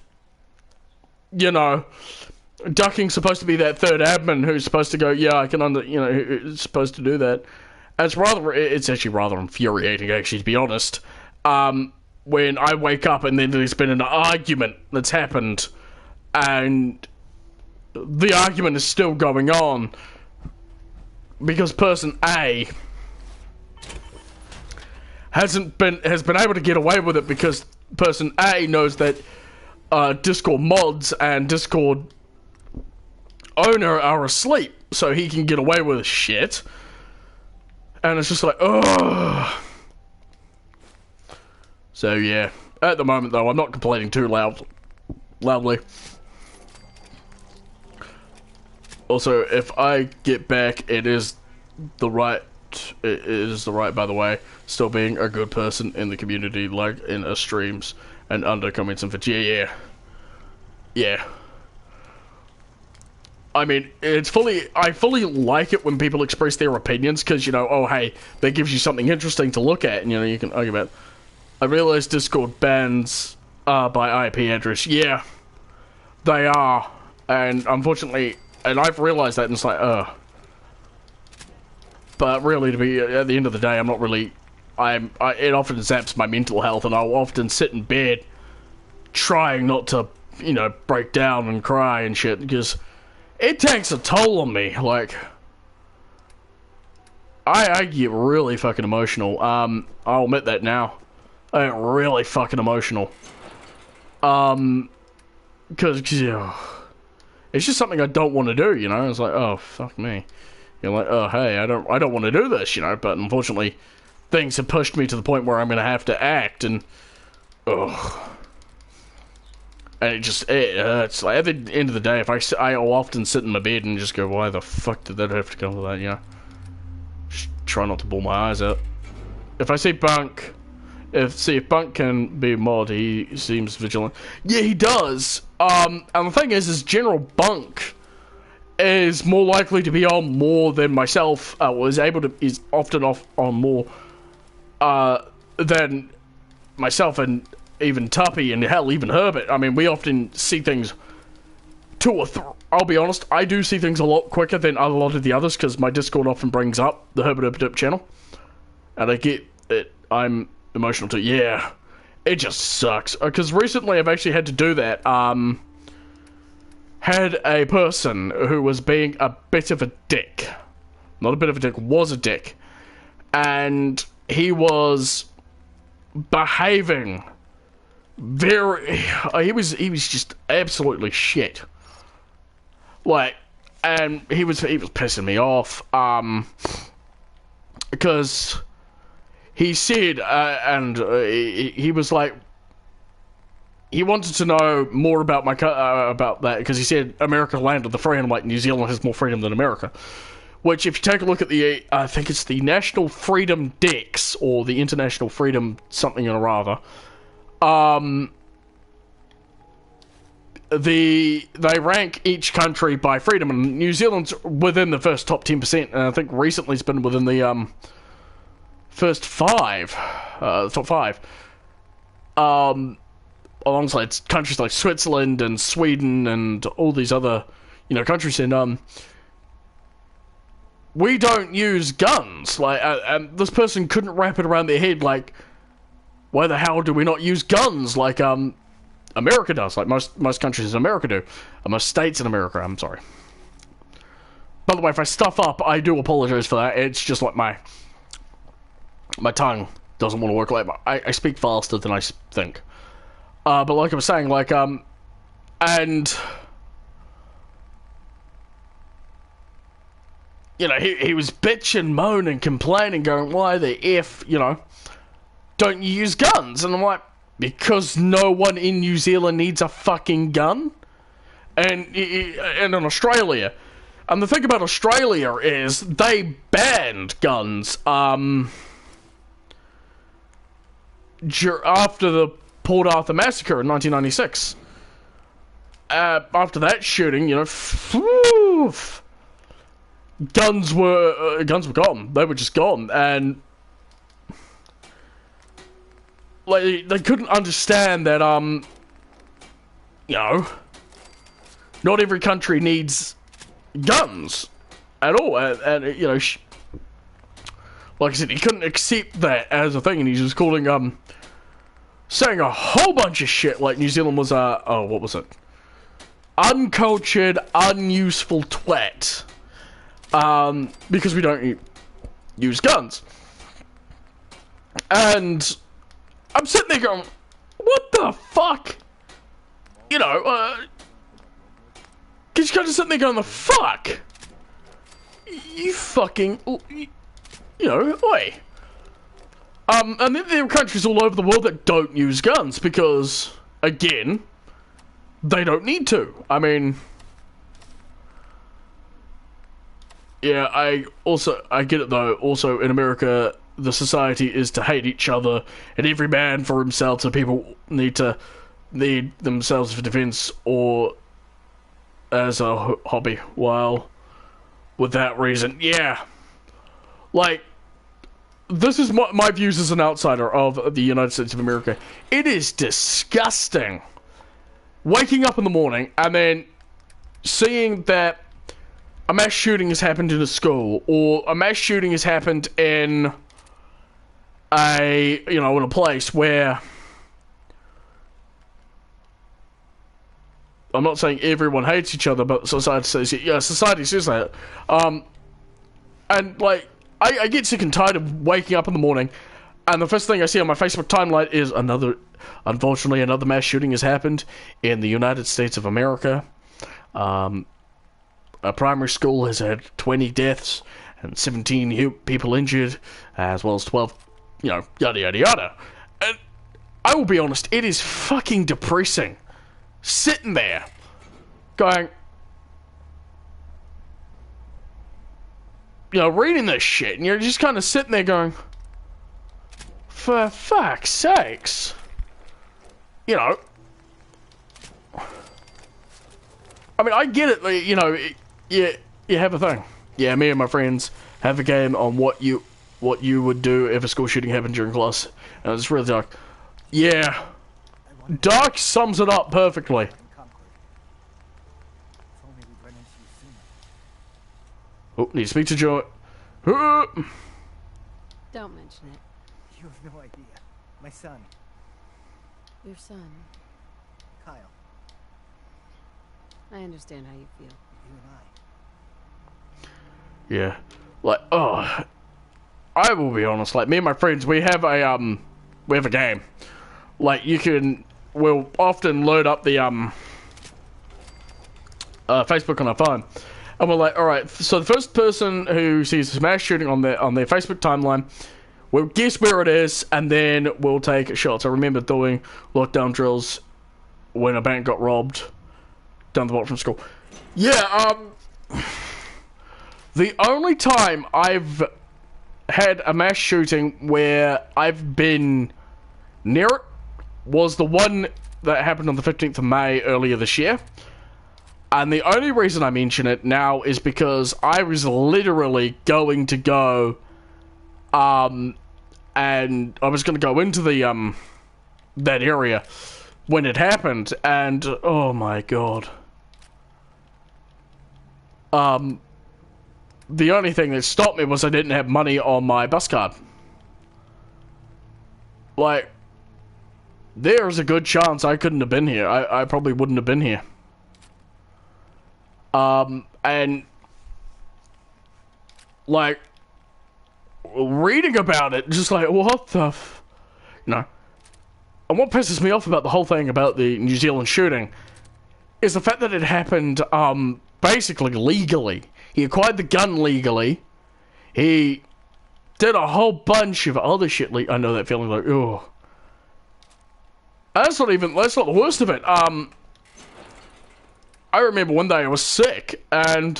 you know, ducking's supposed to be that third admin who's supposed to go, yeah, I can who's supposed to do that. And it's actually rather infuriating, actually, to be honest. When I wake up and then there's been an argument that's happened, and the argument is still going on, because person A has been able to get away with it because person A knows that Discord mods and Discord owner are asleep, so he can get away with shit. And it's just like, ugh. So yeah, at the moment though, I'm not complaining too loudly. Also, if I get back, it is the right, by the way, still being a good person in the community, like in streams and under comments and vids. Yeah. I mean, I fully like it when people express their opinions, because, you know, oh hey, that gives you something interesting to look at, and you know, you can argue about. I realize Discord bans by IP address. Yeah, they are, and unfortunately, and I've realized that, and it's like, but really, to be at the end of the day, I'm not really. It often zaps my mental health, and I'll often sit in bed trying not to, you know, break down and cry and shit, because it takes a toll on me. Like, I get really fucking emotional. I'll admit that now. I get really fucking emotional. Because you know, it's just something I don't want to do, you know. It's like, oh fuck me. You're like, oh hey, I don't want to do this, you know. But unfortunately, things have pushed me to the point where I'm gonna have to act, and ugh. And it hurts. Like, at the end of the day, if I'll often sit in my bed and just go, why the fuck did that have to come to that, you know? Just try not to bawl my eyes out. If I see Bunk, if Bunk can be a mod, he seems vigilant. Yeah, he does. And the thing is General Bunk is more likely to be on more than myself, is often off on more, than myself and even Tuppy and hell, even Herbert. I mean, we often see things I'll be honest, I do see things a lot quicker than a lot of the others, because my Discord often brings up the Herbert channel. And I get it, I'm emotional too. Yeah, it just sucks. Because recently I've actually had to do that. Had a person who was being a bit of a dick. Not a bit of a dick, was a dick. And he was behaving very... he was just absolutely shit. Like, and he was pissing me off, because he said, he was like, he wanted to know more about about that, because he said America landed the free, and I'm like, New Zealand has more freedom than America. Which, if you take a look at the, I think it's the National Freedom Dex, or the International Freedom something or rather, they rank each country by freedom, and New Zealand's within the first top 10%, and I think recently it's been within the first top 5. Alongside countries like Switzerland and Sweden and all these other, countries, and we don't use guns. Like, and this person couldn't wrap it around their head, like, why the hell do we not use guns like America does, like most countries in America do, or most states in America, I'm sorry. By the way, if I stuff up, I do apologize for that. It's just like my tongue doesn't want to work. Like, I speak faster than I think. But like I was saying, like, and he was bitching, moaning, complaining, going, why the F, don't you use guns? And I'm like, because no one in New Zealand needs a fucking gun, and in Australia. And the thing about Australia is they banned guns after the Port Arthur massacre in 1996. After that shooting, guns were gone. They were just gone, and like, they couldn't understand that, not every country needs guns at all, and like I said, he couldn't accept that as a thing, and he's just calling, saying a whole bunch of shit, like New Zealand was what was it? Uncultured, unuseful twat, because we don't use guns. And I'm sitting there going, what the fuck? Because you're kind of sitting there going, the fuck? You fucking, oi. And then there are countries all over the world that don't use guns because, again, they don't need to. I mean, yeah, I get it though. Also, in America, the society is to hate each other, and every man for himself, so people need themselves for defense or as a hobby, while without reason. Yeah, like, this is my views as an outsider of the United States of America. It is disgusting waking up in the morning and then seeing that a mass shooting has happened in a school, or a mass shooting has happened in in a place where, I'm not saying everyone hates each other, but society says that. And like, I get sick and tired of waking up in the morning, and the first thing I see on my Facebook timeline is unfortunately, another mass shooting has happened in the United States of America. A primary school has had 20 deaths and 17 people injured, as well as 12, yada yada yada. And I will be honest, it is fucking depressing. Sitting there, going, you know, reading this shit, and you're just kind of sitting there going, for fuck's sakes. You know, I mean, I get it, like, you know, you have a thing. Yeah, me and my friends have a game on what you would do if a school shooting happened during class. And it's really dark. Yeah. Dark sums it up perfectly. Oh, need to speak to Joe. Don't mention it. You have no idea. My son, Your son. Kyle, I understand how you feel. you and I. Yeah. Like, oh, I will be honest, like, me and my friends, we have a game. Like, we'll often load up the, Facebook on our phone. And we're like, alright, so the first person who sees a mass shooting on their Facebook timeline, we'll guess where it is, and then we'll take shots. I remember doing lockdown drills when a bank got robbed down the block from school. Yeah, the only time I've had a mass shooting where I've been near it was the one that happened on the 15th of May earlier this year. And the only reason I mention it now is because I was literally going to go, and I was going to go into the, that area when it happened, and, oh my god. The only thing that stopped me was I didn't have money on my bus card. Like, there's a good chance I couldn't have been here. I probably wouldn't have been here. And, like, reading about it, just like, what the you know. And what pisses me off about the whole thing about the New Zealand shooting is the fact that it happened, basically legally. He acquired the gun legally. He did a whole bunch of other shit. I know that feeling, like, oh. That's not the worst of it. I remember one day I was sick, and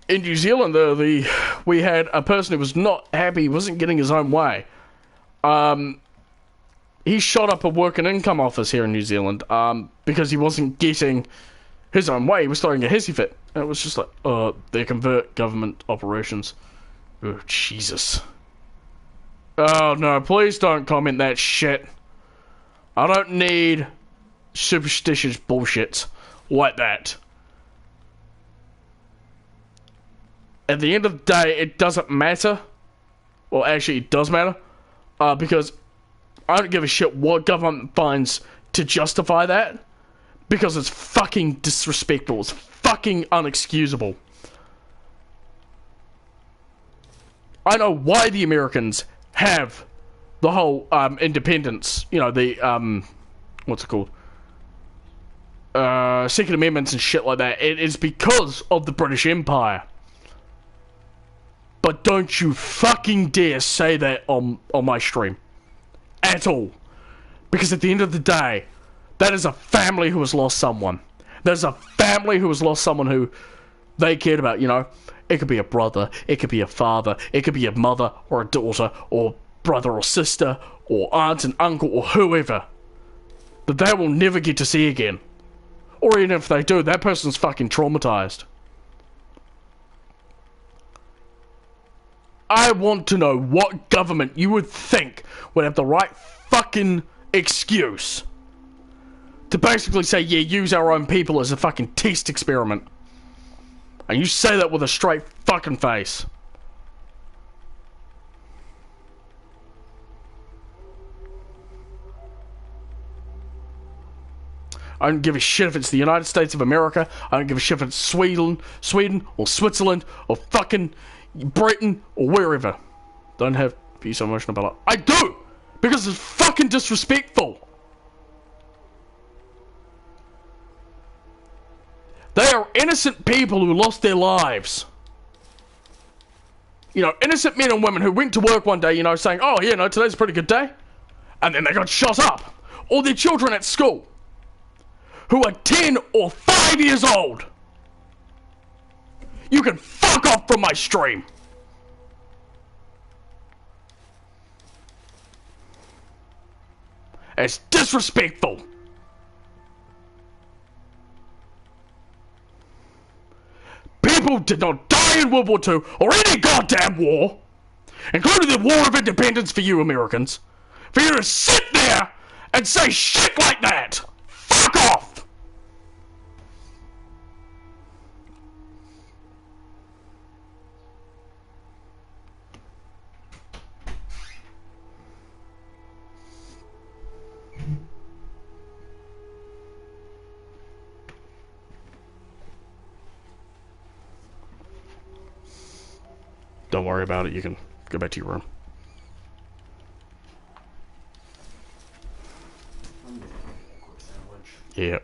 in New Zealand, we had a person who was not happy, he wasn't getting his own way. He shot up a work and income office here in New Zealand, because he wasn't getting his own way. He was throwing a hissy fit. And it was just like, they convert government operations. Oh, Jesus. Oh, no, please don't comment that shit. I don't need superstitious bullshit like that. At the end of the day, it doesn't matter. Well, actually, it does matter. Because I don't give a shit what government finds to justify that. Because it's fucking disrespectful. It's fucking unexcusable. I know why the Americans have the whole independence. You know, the what's it called? Second Amendments and shit like that. It is because of the British Empire. But don't you fucking dare say that on my stream. At all. Because at the end of the day, that is a family who has lost someone. That is a family who has lost someone who they cared about, you know. It could be a brother, it could be a father, it could be a mother or a daughter, or brother or sister, or aunt and uncle, or whoever. That they will never get to see again. Or even if they do, that person's fucking traumatized. I want to know what government you would think would have the right fucking excuse to basically say, yeah, use our own people as a fucking test experiment. And you say that with a straight fucking face. I don't give a shit if it's the United States of America. I don't give a shit if it's Sweden or Switzerland or fucking Britain or wherever. Don't have to be so emotional about it. I do! Because it's fucking disrespectful. They are innocent people who lost their lives. You know, innocent men and women who went to work one day, you know, saying, oh, yeah, no, today's a pretty good day. and then they got shot up. Or their children at school, who are 10 or 5 years old. You can fuck off from my stream. It's disrespectful. People did not die in World War II or any goddamn war, including the War of Independence for you Americans, for you to sit there and say shit like that. Fuck off. Don't worry about it, you can go back to your room. Yeah.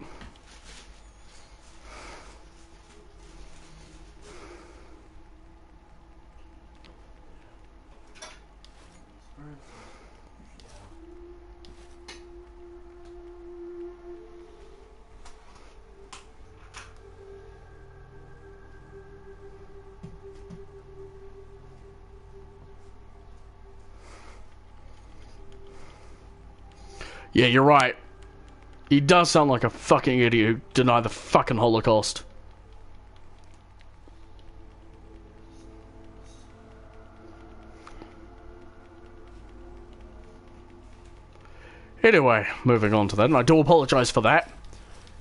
Yeah, you're right. He does sound like a fucking idiot who denied the fucking Holocaust. Anyway, moving on to that, and I do apologise for that,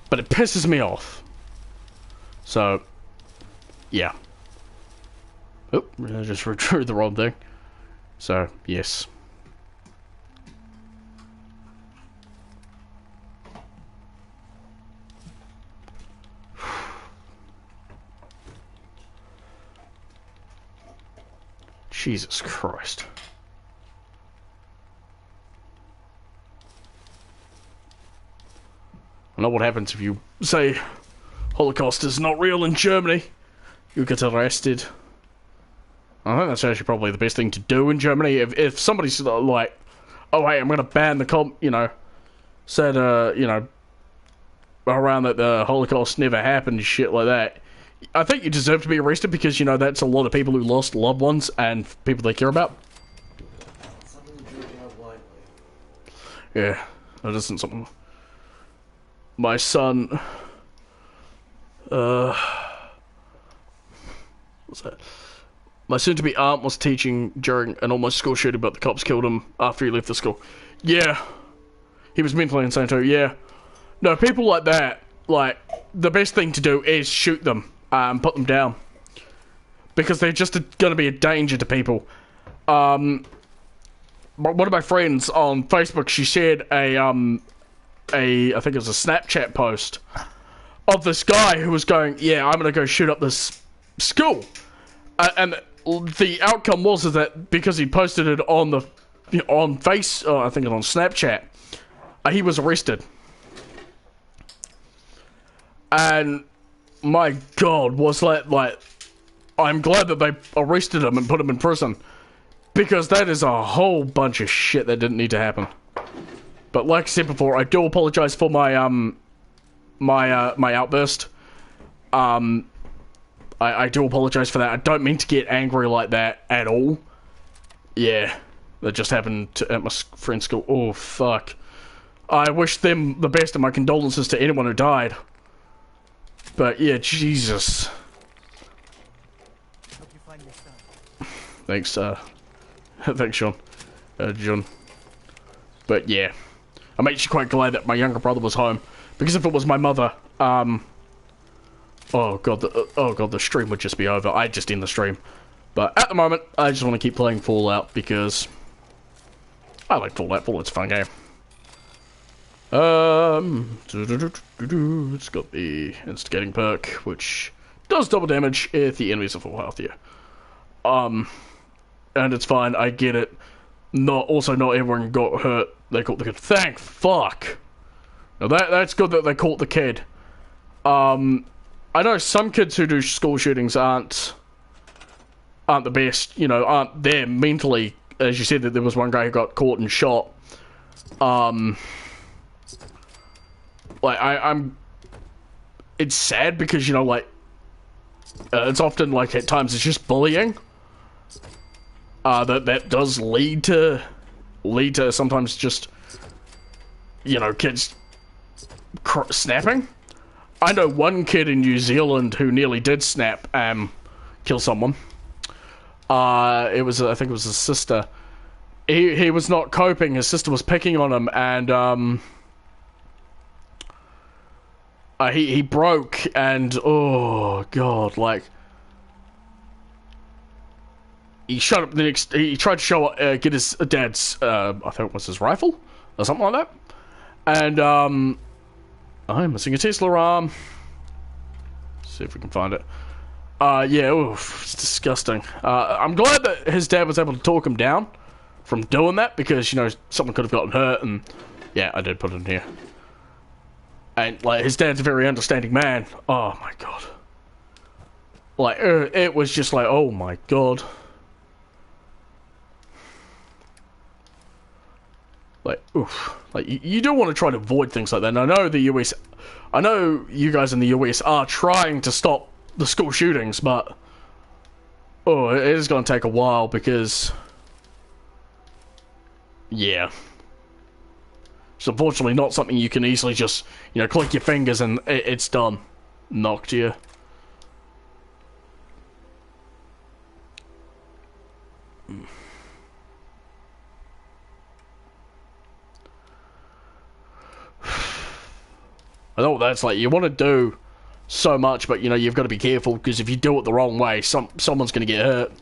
but it pisses me off. So, yeah. Oh, I just drew the wrong thing. So, yes. Jesus Christ. I know what happens if you say Holocaust is not real in Germany. You get arrested. I think that's actually probably the best thing to do in Germany. If somebody's like, oh hey, I'm gonna ban the said around that the Holocaust never happened and shit like that, I think you deserve to be arrested because, you know, that's a lot of people who lost loved ones and people they care about. Yeah, that isn't something. My son, what's that? My soon-to-be aunt was teaching during an almost school shooting, but the cops killed him after he left the school. Yeah, he was mentally insane too. Yeah, no, people like that, like, the best thing to do is shoot them. Put them down. Because they're just going to be a danger to people. One of my friends on Facebook, she shared I think it was a Snapchat post of this guy who was going, yeah, I'm going to go shoot up this school. And the outcome was that because he posted it on I think on Snapchat, he was arrested. And my God, was that like, I'm glad that they arrested him and put him in prison, because that is a whole bunch of shit that didn't need to happen. But like I said before, I do apologize for my my outburst. I do apologize for that. I don't mean to get angry like that at all. Yeah, that just happened at my friend's school. Oh fuck! I wish them the best, and my condolences to anyone who died. But yeah, Jesus. Hope you find your son. Thanks, thanks, John. John. But yeah, I'm actually quite glad that my younger brother was home, because if it was my mother, oh god, the stream would just be over. I'd just end the stream. But at the moment, I just want to keep playing Fallout because I like Fallout. Fallout's a fun game. It's got the instigating perk, which does double damage if the enemies are full health here. And it's fine, I get it. Not everyone got hurt. They caught the kid. Thank fuck. Now that's good that they caught the kid. I know some kids who do school shootings aren't the best, you know, aren't there mentally. As you said, that there was one guy who got caught and shot. like I'm it's sad because, you know, like it's often like at times it's just bullying that does lead to sometimes just, you know, kids snapping. I know one kid in New Zealand who nearly did snap kill someone. I think it was his sister. He was not coping, his sister was picking on him, and he broke, and oh god, like he shot up the next. He tried to get his dad's I think it was his rifle or something like that, and I'm missing a Tesla arm. Let's see if we can find it. Yeah, oof, it's disgusting. I'm glad that his dad was able to talk him down from doing that, because, you know, someone could have gotten hurt, and yeah, I did put it in here. And, like, his dad's a very understanding man. Oh, my God. Like, it was just like, oh, my God. Like, oof. Like, you do want to try to avoid things like that. And I know you guys in the US are trying to stop the school shootings, but oh, it is going to take a while, because yeah, it's unfortunately not something you can easily just, you know, click your fingers and it's done. Knocked you. I know what that's like. You want to do so much, but, you know, you've got to be careful, because if you do it the wrong way, someone's going to get hurt.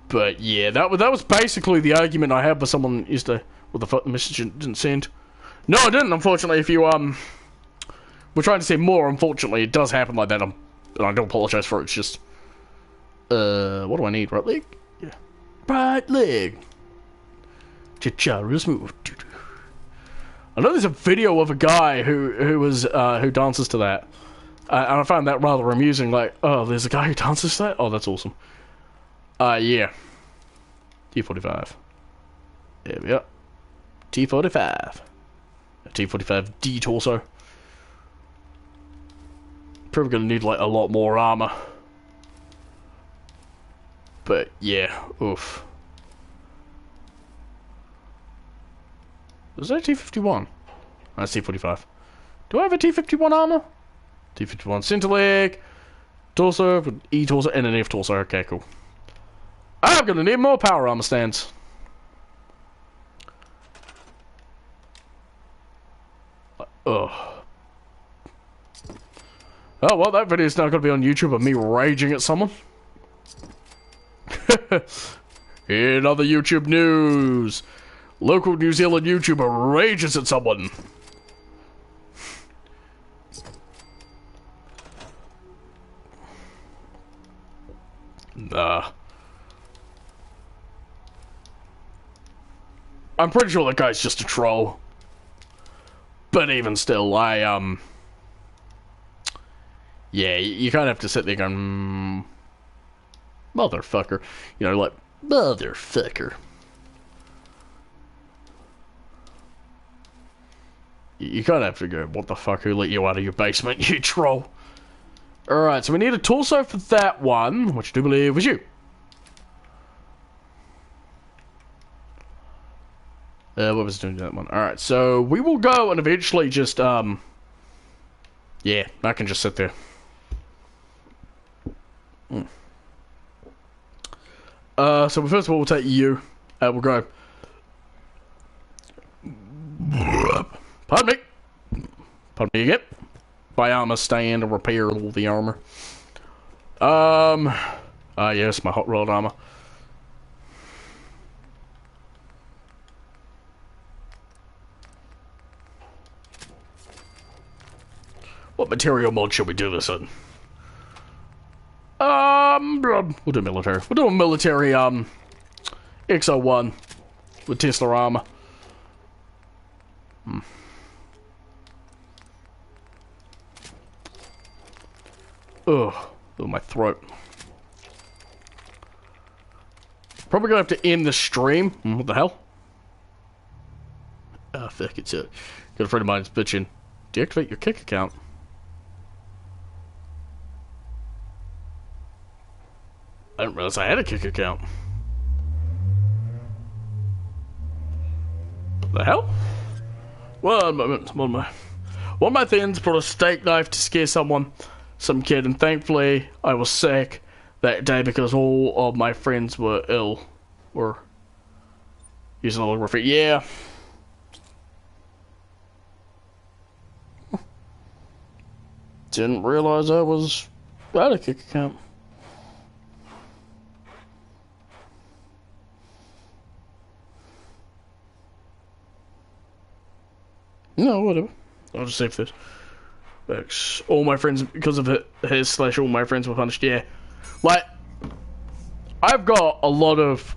But yeah, that was basically the argument I had with someone used to. What the fuck, the message didn't send? No, I didn't. Unfortunately, if you we're trying to say more. Unfortunately, it does happen like that. And I do apologize for it. It's just what do I need? Right leg? Yeah, right leg. Cha-cha, real smooth. I know there's a video of a guy who dances to that, and I found that rather amusing. Like, oh, there's a guy who dances to that. Oh, that's awesome. Yeah. T45. There we go. T45. T45D torso. Probably gonna need like a lot more armor. But yeah, oof. Was that T51? That's T45. Do I have a T51 armor? T51 center leg, torso, E torso, and an F torso. Okay, cool. I'm gonna need more power armor stands. Ugh. Oh well, that video is now gonna be on YouTube of me raging at someone. In other YouTube news, local New Zealand YouTuber rages at someone. Nah. I'm pretty sure that guy's just a troll. But even still, yeah, you kind of have to sit there going, motherfucker. You know, like, motherfucker. You kind of have to go, what the fuck, who let you out of your basement, you troll? Alright, so we need a torso for that one, which I do believe was you. What was doing that one? Alright, so we will go and eventually just, yeah, I can just sit there. So first of all, we'll take you. We'll go. Pardon me again. Buy armor stand and repair all the armor. Yes, my hot rod armor. What material mod should we do this in? We'll do military. We'll do a military, X01 with Tesla armor. Ugh, my throat. Probably gonna have to end the stream. What the hell? fuck it, so. Got a friend of mine's bitching. Deactivate your Kick account. I didn't realize I had a Kick account. The hell? One moment. One of my friends brought a steak knife to scare some kid, and thankfully I was sick that day because all of my friends were ill. Were using holography. Yeah. Didn't realize I was out of Kick account. No, whatever. I'll just save this. All my friends, because of his / all my friends were punished. Yeah, like I've got a lot of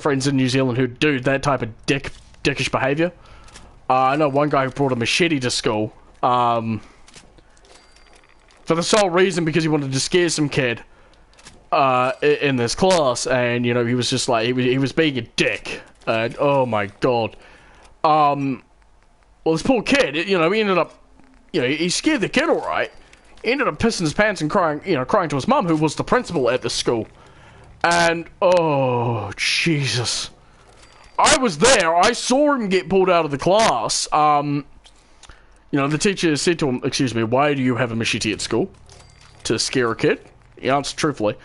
friends in New Zealand who do that type of dickish behaviour. I know one guy who brought a machete to school, for the sole reason because he wanted to scare some kid in this class, and you know he was just like he was being a dick, and oh my god, well, this poor kid, you know, he ended up, you know, he scared the kid alright. He ended up pissing his pants and crying to his mum, who was the principal at the school. And, oh, Jesus. I was there. I saw him get pulled out of the class. You know, the teacher said to him, excuse me, why do you have a machete at school? To scare a kid? He answered truthfully.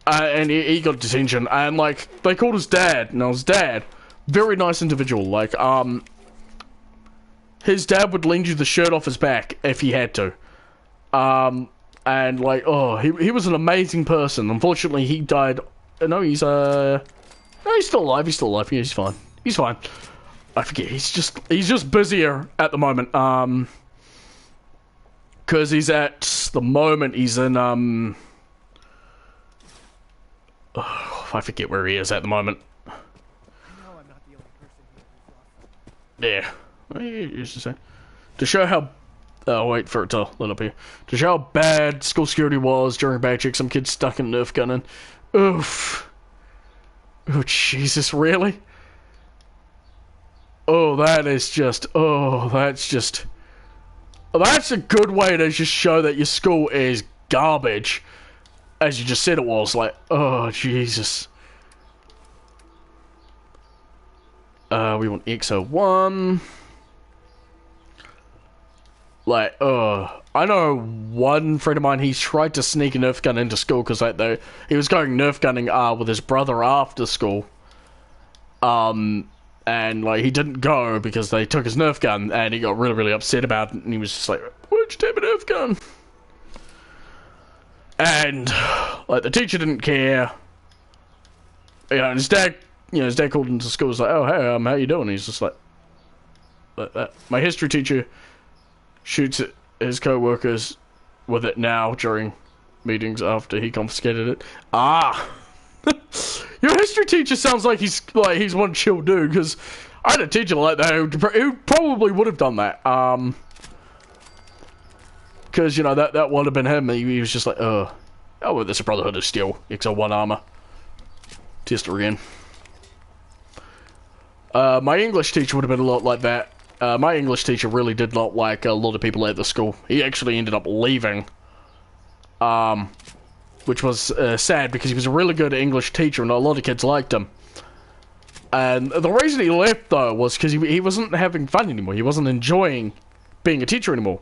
And he got detention. And, like, they called his dad. And his dad, very nice individual. Like, his dad would lend you the shirt off his back if he had to. And like, oh, he was an amazing person. Unfortunately, he died. No, he's no, he's still alive. He's still alive. Yeah, he's fine. He's fine. I forget. He's just busier at the moment. Because he's at the moment he's in oh, I forget where he is at the moment. I know I'm not the only person here who's lost. Yeah. To show how wait for it to let up here. To show how bad school security was during a bag check, some kids stuck in Nerf gunning. Oof. Oh Jesus, really? Oh, that's a good way to just show that your school is garbage. As you just said it was, like, oh Jesus. We want XO1. Like, I know one friend of mine, he's tried to sneak a Nerf gun into school because like, he was going Nerf gunning with his brother after school. And like he didn't go because they took his Nerf gun, and he got really, really upset about it, and he was just like, why'd you take my Nerf gun? And like the teacher didn't care. You know, and his dad called into school, was like, oh hey, how you doing? And he's just like my history teacher shoots at his co-workers with it now during meetings after he confiscated it. Your history teacher sounds like he's one chill dude, because I had a teacher like that who probably would have done that. Because, you know, that would have been him. He was just like, oh, well, there's a Brotherhood of Steel, XO1 armor. Test her again. My English teacher would have been a lot like that. My English teacher really did not like a lot of people at the school. He actually ended up leaving. Which was sad, because he was a really good English teacher and a lot of kids liked him. And the reason he left, though, was because he wasn't having fun anymore. He wasn't enjoying being a teacher anymore.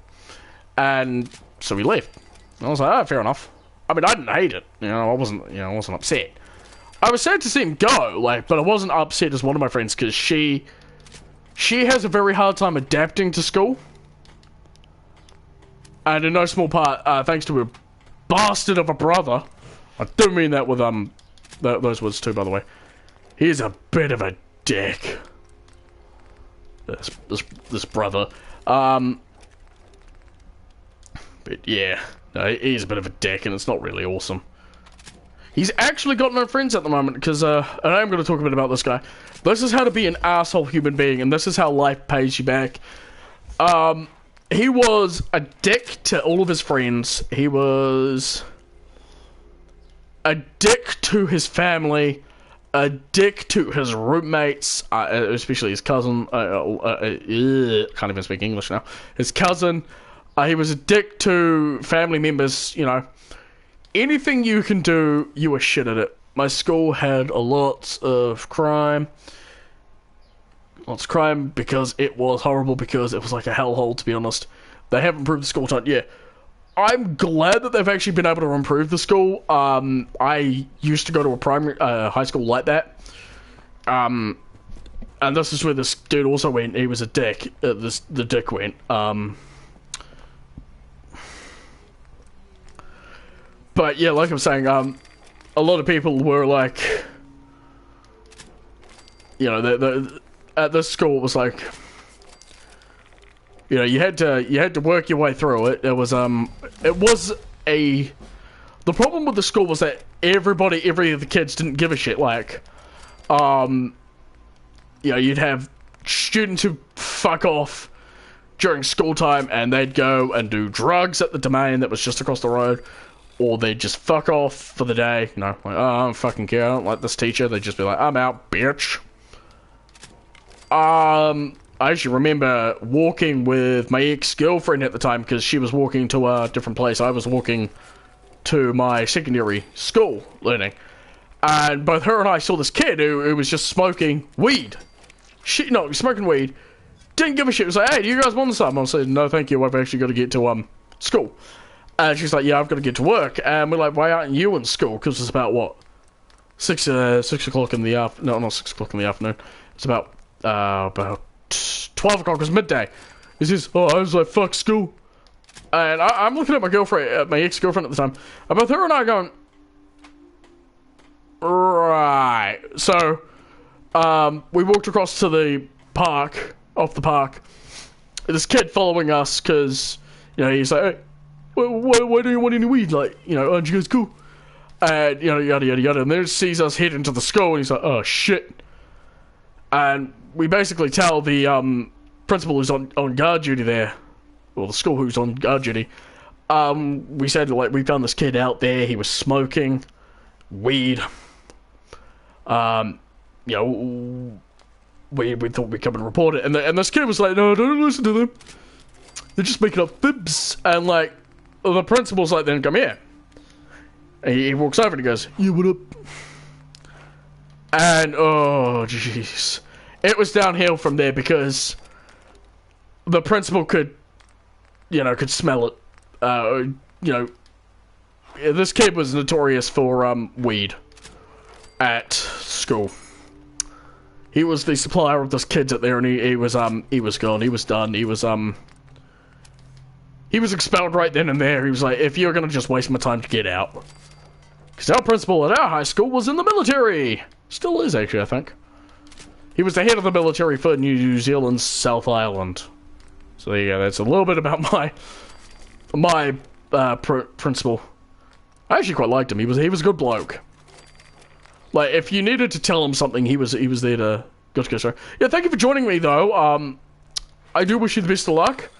And so he left. And I was like, oh, fair enough. I mean, I didn't hate it. I wasn't upset. I was sad to see him go, like, but I wasn't upset as one of my friends, because she has a very hard time adapting to school. And in no small part, thanks to her bastard of a brother. I do mean that with those words too, by the way. He's a bit of a dick. This brother. But yeah, no, he's a bit of a dick, and it's not really awesome. He's actually got no friends at the moment, because and I'm going to talk a bit about this guy. This is how to be an asshole human being, and this is how life pays you back. He was a dick to all of his friends. He was a dick to his family. a dick to his roommates, especially his cousin. Can't even speak English now. His cousin. He was a dick to family members. You know, anything you can do, you were shit at it. My school had a lot of crime. Lots of crime because it was horrible, because it was like a hellhole, to be honest. They haven't improved the school time. Yeah. I'm glad that they've actually been able to improve the school. I used to go to a primary, high school like that. And this is where this dude also went. He was a dick. The dick went. But yeah, like I'm saying, a lot of people were like, you know, at this school it was like, you know, you had to work your way through it. The problem with the school was that every of the kids didn't give a shit. Like, you know, you'd have students who fuck off during school time and they'd go and do drugs at the domain that was just across the road, or they'd just fuck off for the day. You know, like, oh, I don't fucking care. I don't like this teacher. They'd just be like, I'm out, bitch. I actually remember walking with my ex-girlfriend at the time, because she was walking to a different place. I was walking to my secondary school learning. And both her and I saw this kid who was just smoking weed. Smoking weed. Didn't give a shit. It was like, hey, do you guys want some? I said, no, thank you. I've actually got to get to school. And she's like, yeah, I've got to get to work. And we're like, why aren't you in school? Because it's about, what? 6 o'clock in the afternoon. No, not 6 o'clock in the afternoon. It's about 12 o'clock. It was midday. He says, oh, I was like, fuck school. And I'm looking at my girlfriend, my ex-girlfriend at the time. And both her and I going, right. So, we walked across to the park, off the park. This kid following us, because, you know, he's like, hey, why do you want any weed? Like, you know, aren't you guys cool? And, you know, yada, yada, yada. And then he sees us head into the school, and he's like, oh, shit. And we basically tell the principal who's on guard duty there, or the school who's on guard duty, we said, like, we found this kid out there, he was smoking weed. You know, we thought we'd come and report it. And this kid was like, no, don't listen to them. They're just making up fibs. And, like, the principal's like, then come here. And he walks over and he goes, yeah, what up? And, oh, jeez. It was downhill from there, because the principal could smell it. You know, this kid was notorious for, weed at school. He was the supplier of this kids at there, and he was gone. He was done. He was expelled right then and there. He was like, if you're gonna just waste my time, to get out. Because our principal at our high school was in the military. Still is, actually, I think. He was the head of the military for New Zealand's South Island. So there you go. That's a little bit about my principal. I actually quite liked him. He was a good bloke. Like, if you needed to tell him something, he was there to go, sir. Yeah, thank you for joining me, though. I do wish you the best of luck.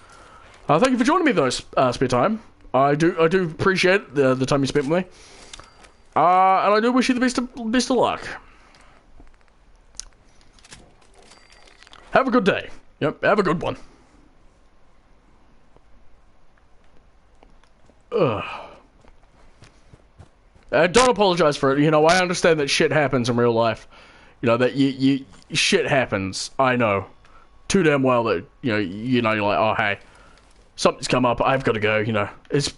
Thank you for joining me, though, spare time. I do appreciate the time you spent with me. And I do wish you the best of luck. Have a good day. Yep, have a good one. Ugh. Don't apologize for it. You know, I understand that shit happens in real life. You know, that shit happens. I know. Too damn well that, you're like, oh, hey, something's come up. I've got to go, you know. It's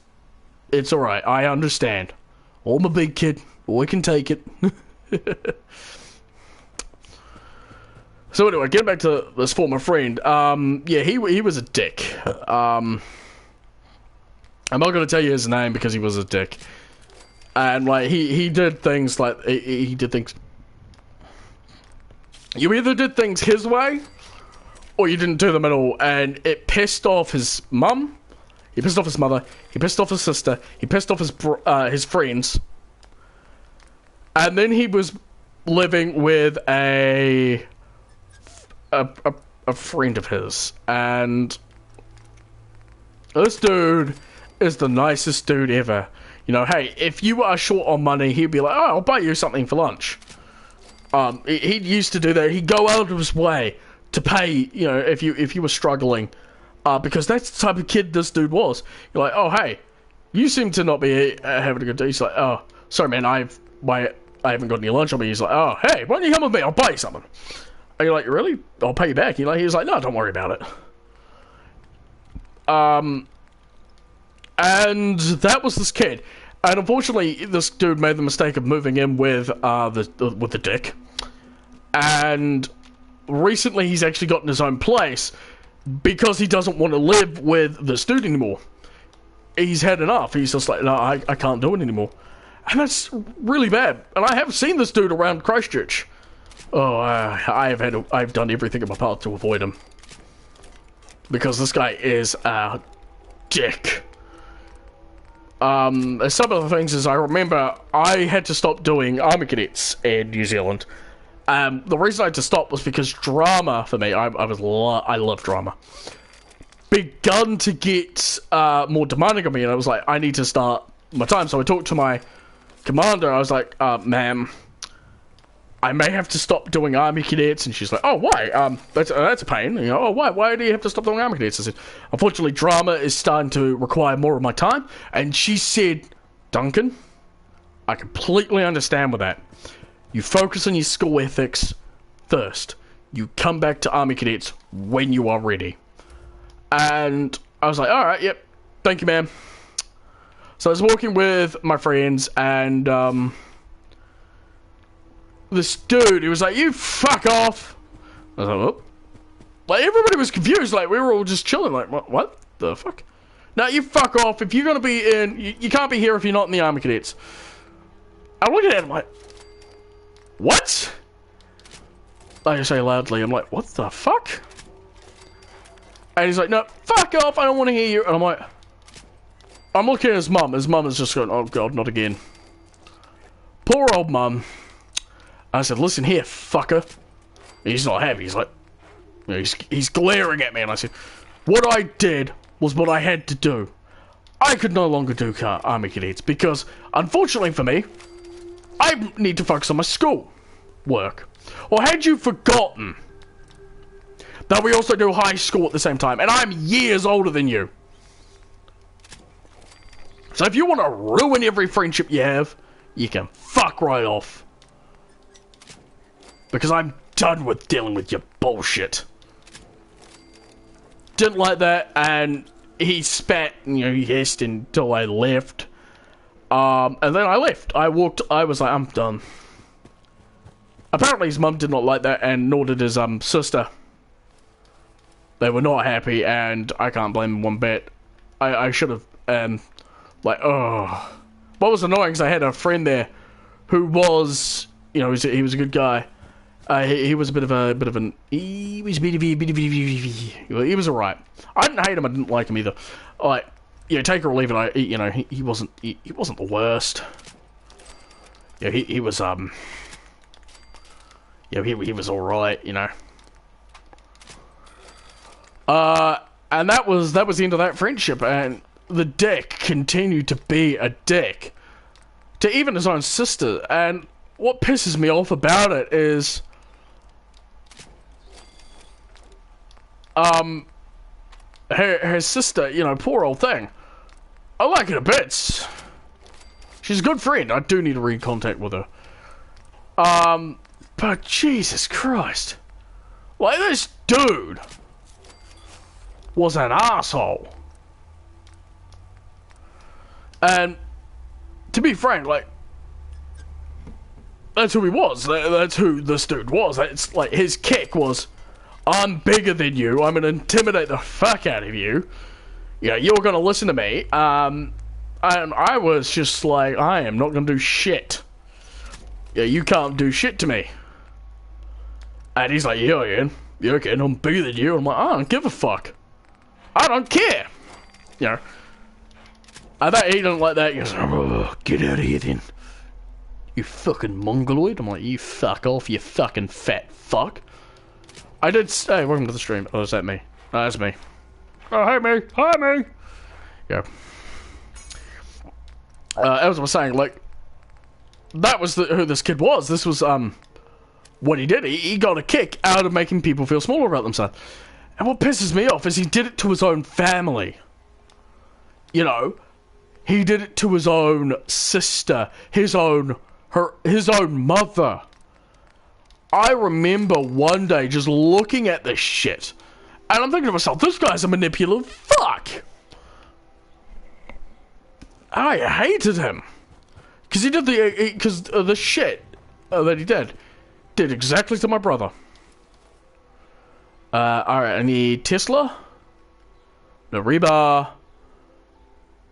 alright. I understand. I'm a big kid. We can take it. So anyway, getting back to this former friend. Yeah, he was a dick. I'm not going to tell you his name because he was a dick. And, like, he did things like, he did things... You either did things his way, or you didn't do them at all. And it pissed off his mum, he pissed off his mother, he pissed off his sister, he pissed off his friends. And then he was living with a friend of his. And this dude is the nicest dude ever. You know, hey, if you are short on money, he'd be like, oh, I'll buy you something for lunch. He used to do that. He'd go out of his way to pay, you know, if you were struggling, because that's the type of kid this dude was. You're like, oh hey, you seem to not be having a good day. He's like, oh, sorry man, I haven't got any lunch on me. He's like, oh hey, why don't you come with me? I'll buy you something. And you're like, really? I'll pay you back. He was like, no, don't worry about it. And that was this kid. And unfortunately, this dude made the mistake of moving in with the dick. And recently, he's actually gotten his own place because he doesn't want to live with this dude anymore. He's had enough. He's just like, no, I can't do it anymore. And that's really bad. And I have seen this dude around Christchurch. Oh, I've done everything in my power to avoid him. Because this guy is a dick. Some of the things is, I remember I had to stop doing army cadets in New Zealand. The reason I had to stop was because drama for me, I love drama, begun to get more demanding of me, and I was like, I need to start my time. So I talked to my commander. I was like, ma'am, I may have to stop doing army cadets. And she's like, oh, why? That's a pain. You know, oh, why do you have to stop doing army cadets? I said, unfortunately, drama is starting to require more of my time. And she said, Duncan, I completely understand with that. You focus on your school ethics first. You come back to army cadets when you are ready. And I was like, all right, yep, thank you, ma'am. So I was walking with my friends, and this dude, he was like, you fuck off. I was like, oh. Like, everybody was confused. Like, we were all just chilling. Like, what the fuck? No, you fuck off. If you're going to be in, you can't be here if you're not in the army cadets. I look at him like, what? I say loudly, I'm like, what the fuck? And he's like, no, fuck off. I don't want to hear you. And I'm like, I'm looking at his mum. His mum is just going, oh god, not again. Poor old mum. I said, listen here, fucker. He's not happy. He's like, you know, he's glaring at me. And I said, what I did was what I had to do. I could no longer do army cadets because, unfortunately for me, I need to focus on my school work. Or had you forgotten that we also do high school at the same time? And I'm years older than you. So if you want to ruin every friendship you have, you can fuck right off. Because I'm done with dealing with your bullshit. Didn't like that, and he spat, you know, he hissed until I left. And then I left. I was like, I'm done. Apparently his mum did not like that, and nor did his sister. They were not happy, and I can't blame them one bit. I should have, like, oh. What was annoying is I had a friend there who was, you know, he was a good guy. He was a bit of an, he was alright. I didn't hate him, I didn't like him either. Like, you know, take it or leave it, you know, he wasn't the worst. Yeah, he was, yeah, he was alright, you know. And that was the end of that friendship, and the dick continued to be a dick. To even his own sister, and what pisses me off about it is, her sister, you know, poor old thing. I like her to bits. She's a good friend. I do need to re-contact with her. But Jesus Christ. Like, this dude was an asshole. And, to be frank, like, that's who he was. That's who this dude was. It's like, his kick was, I'm bigger than you. I'm gonna intimidate the fuck out of you. You know, you're gonna listen to me. And I was just like, I am not gonna do shit. Yeah, you can't do shit to me. And he's like, yeah, Ian. Yeah, okay, I'm bigger than you. I'm like, I don't give a fuck. I don't care. You know. I bet he didn't like that. He goes, oh, get out of here then. You fucking mongoloid. I'm like, you fuck off, you fucking fat fuck. I did say, welcome to the stream. Oh, is that me? Oh, that's me. Oh, hey me. Hi me. Yeah. As I was saying, like, that was who this kid was. This was, what he did, he got a kick out of making people feel smaller about themselves. And what pisses me off is he did it to his own family. You know, he did it to his own sister, his own mother. I remember one day just looking at this shit, and I'm thinking to myself, this guy's a manipulative fuck. I hated him. Because he did the shit that he did exactly to my brother. Alright, I need Tesla, the rebar,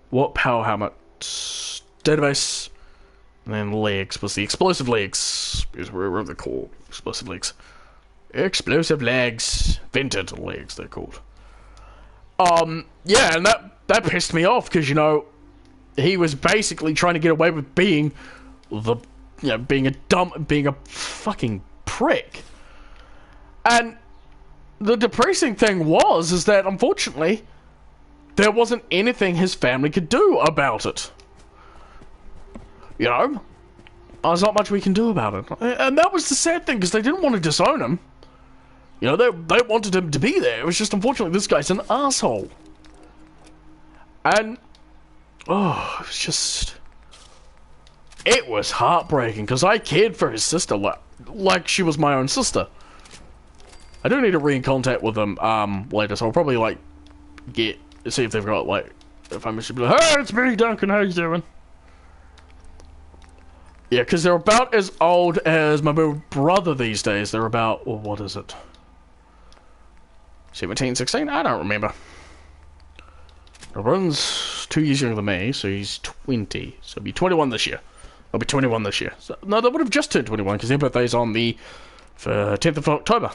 what power helmet, database, and then legs was the explosive legs. Is where they're called. Explosive legs. Explosive legs. Vented legs, they're called. Yeah, and that pissed me off, because, you know, he was basically trying to get away with being being a fucking prick. And the depressing thing is that, unfortunately, there wasn't anything his family could do about it. You know? There's not much we can do about it. And that was the sad thing, because they didn't want to disown him. You know, they wanted him to be there. It was just, unfortunately, this guy's an asshole. And, oh, it was just... It was heartbreaking, because I cared for his sister like she was my own sister. I do need to be in contact with them later, so I'll probably, like, see if they've got, like, if I'm just be like, hey, it's me, Duncan, how you doing? Yeah, because they're about as old as my brother these days. They're about, well, what is it? 17, 16? I don't remember. My brother's 2 years younger than me, so he's 20. So he'll be 21 this year. I'll be 21 this year. So, no, they would have just turned 21, because their birthday's on the 10th of October.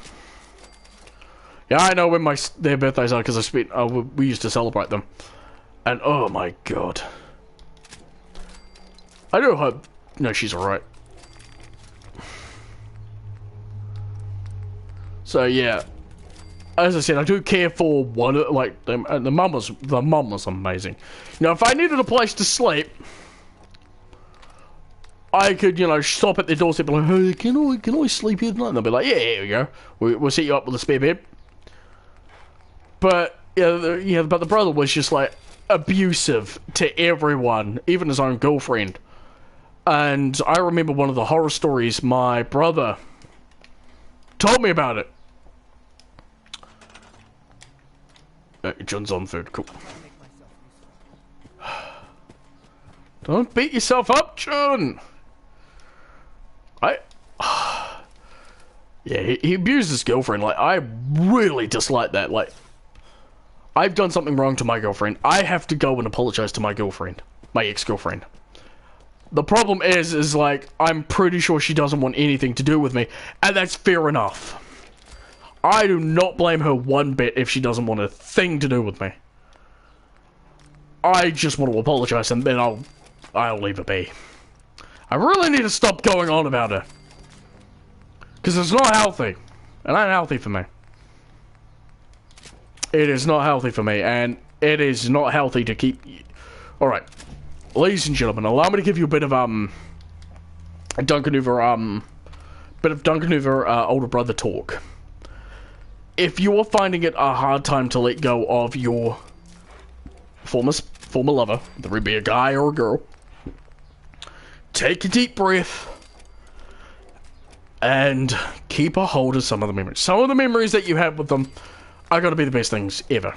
Yeah, I know when their birthdays are, because we used to celebrate them. And, oh my god. I do hope... No, she's alright. So, yeah. As I said, I do care for one, like, the mum was amazing. You know, if I needed a place to sleep, I could, you know, stop at their doorstep and be like, hey, can I sleep here tonight? And they'll be like, yeah, here we go. We'll set you up with a spare bed. But, yeah, but the brother was just, like, abusive to everyone, even his own girlfriend. And I remember one of the horror stories my brother told me about it. John's on food, cool. Don't beat yourself up, John! Yeah, he abused his girlfriend. Like, I really dislike that. Like, I've done something wrong to my girlfriend. I have to go and apologize to my girlfriend. My ex-girlfriend. The problem is like, I'm pretty sure she doesn't want anything to do with me. And that's fair enough. I do not blame her one bit if she doesn't want a thing to do with me. I just want to apologize, and then I'll leave her be. I really need to stop going on about her. Because it's not healthy. It ain't healthy for me. It is not healthy for me, and it is not healthy to keep... Alright. Ladies and gentlemen, allow me to give you a bit of, Duncannuva, older brother talk. If you're finding it a hard time to let go of your former lover, whether it be a guy or a girl, take a deep breath and keep a hold of some of the memories. Some of the memories that you have with them are going to be the best things ever.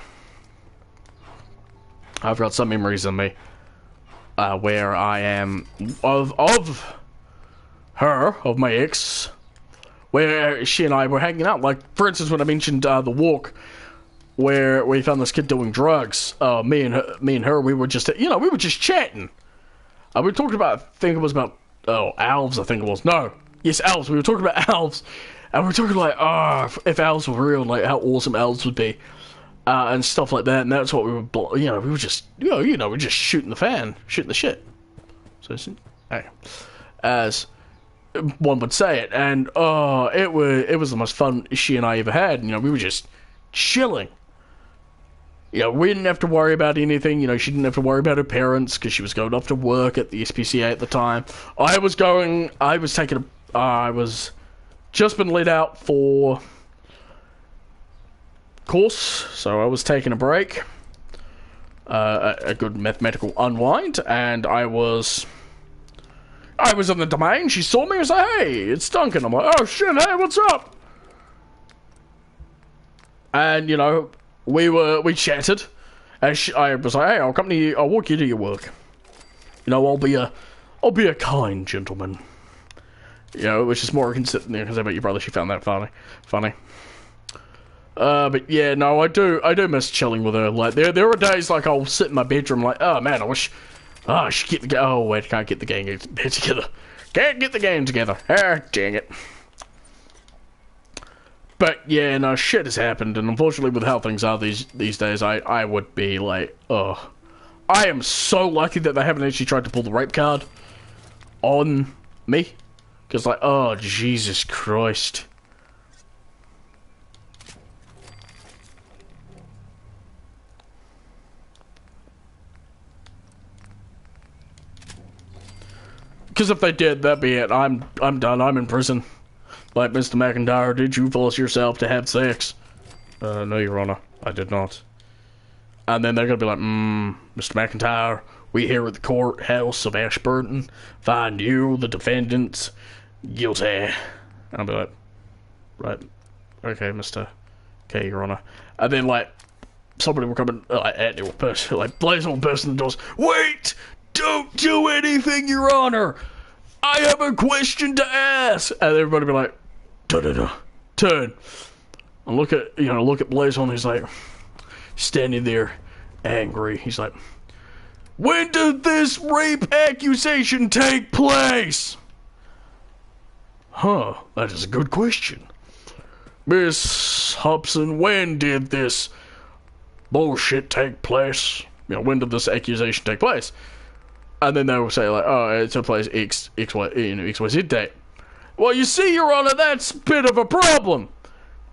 I've got some memories of me where I am of her, of my ex, where she and I were hanging out. Like, for instance, when I mentioned the walk where we found this kid doing drugs, me and her, we were just, we were just chatting. We talked about, I think it was about, elves, I think it was. No. Yes, elves. We were talking about elves. And we were talking like, if elves were real, like how awesome elves would be. And stuff like that. And that's what we were, we were just, we're just shooting the shit. So, hey, as one would say it. And, it was the most fun she and I ever had. We were just chilling. We didn't have to worry about anything. She didn't have to worry about her parents because she was going off to work at the SPCA at the time. I was just been let out for course, so I was taking a break. A good mathematical unwind, and I was in the domain. She saw me and was like, "Hey, it's Duncan." I'm like, "Oh shit, hey, what's up?" And you know, we chatted, and I was like, "Hey, I'll come to you. I'll walk you to your work. You know, I'll be a kind gentleman." You know, which is more consistent because I bet you brother she found that funny. But yeah, no, I do miss chilling with her. Like, there are days like I'll sit in my bedroom like, oh man, I should get the game. Oh wait, can't get the game together. Can't get the game together. Ah, dang it. But yeah, no, shit has happened, and unfortunately, with how things are these days, I would be like, oh, I am so lucky that they haven't actually tried to pull the rape card on me, because like, oh Jesus Christ. Because if they did, that'd be it. I'm done. I'm in prison. Like, Mr. McIntyre, did you force yourself to have sex? No, Your Honor. I did not. And then they're gonna be like, Mr. McIntyre, we here at the courthouse of Ashburton find you, the defendant, guilty. And I'll be like, right. Okay, Okay, Your Honor. And then, like, somebody will come in, like, blazing will burst in the doors. Wait! Don't do anything, Your Honor! I have a question to ask! And everybody be like, turn. And look at Blazon, he's like, standing there, angry. He's like, when did this rape accusation take place? Huh, that is a good question. Miss Hobson, when did this bullshit take place? You know, when did this accusation take place? And then they will say, like, oh, it took place XYZ date. Well, you see, Your Honor, that's a bit of a problem.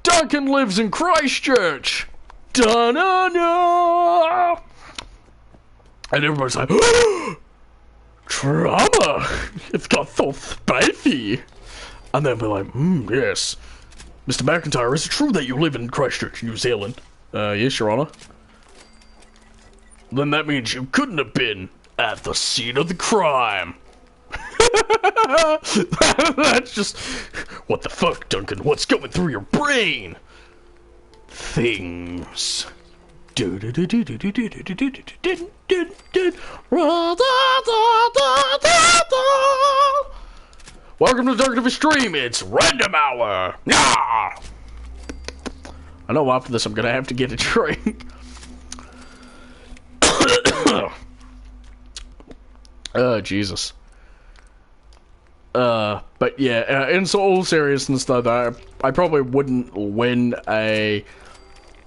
Duncan lives in Christchurch. Da-na-na! And everybody's like, drama! It's got so spicy. And they'll be like, yes. Mr. McIntyre, is it true that you live in Christchurch, New Zealand? Yes, Your Honor. Then that means you couldn't have been at the scene of the crime. That's just... What the fuck, Duncan? What's going through your brain? Things. Welcome to Duncannuva Stream. It's Random Hour. Yeah. I know after this I'm gonna have to get a drink. Oh, Jesus. But yeah, in all seriousness though, I probably wouldn't win a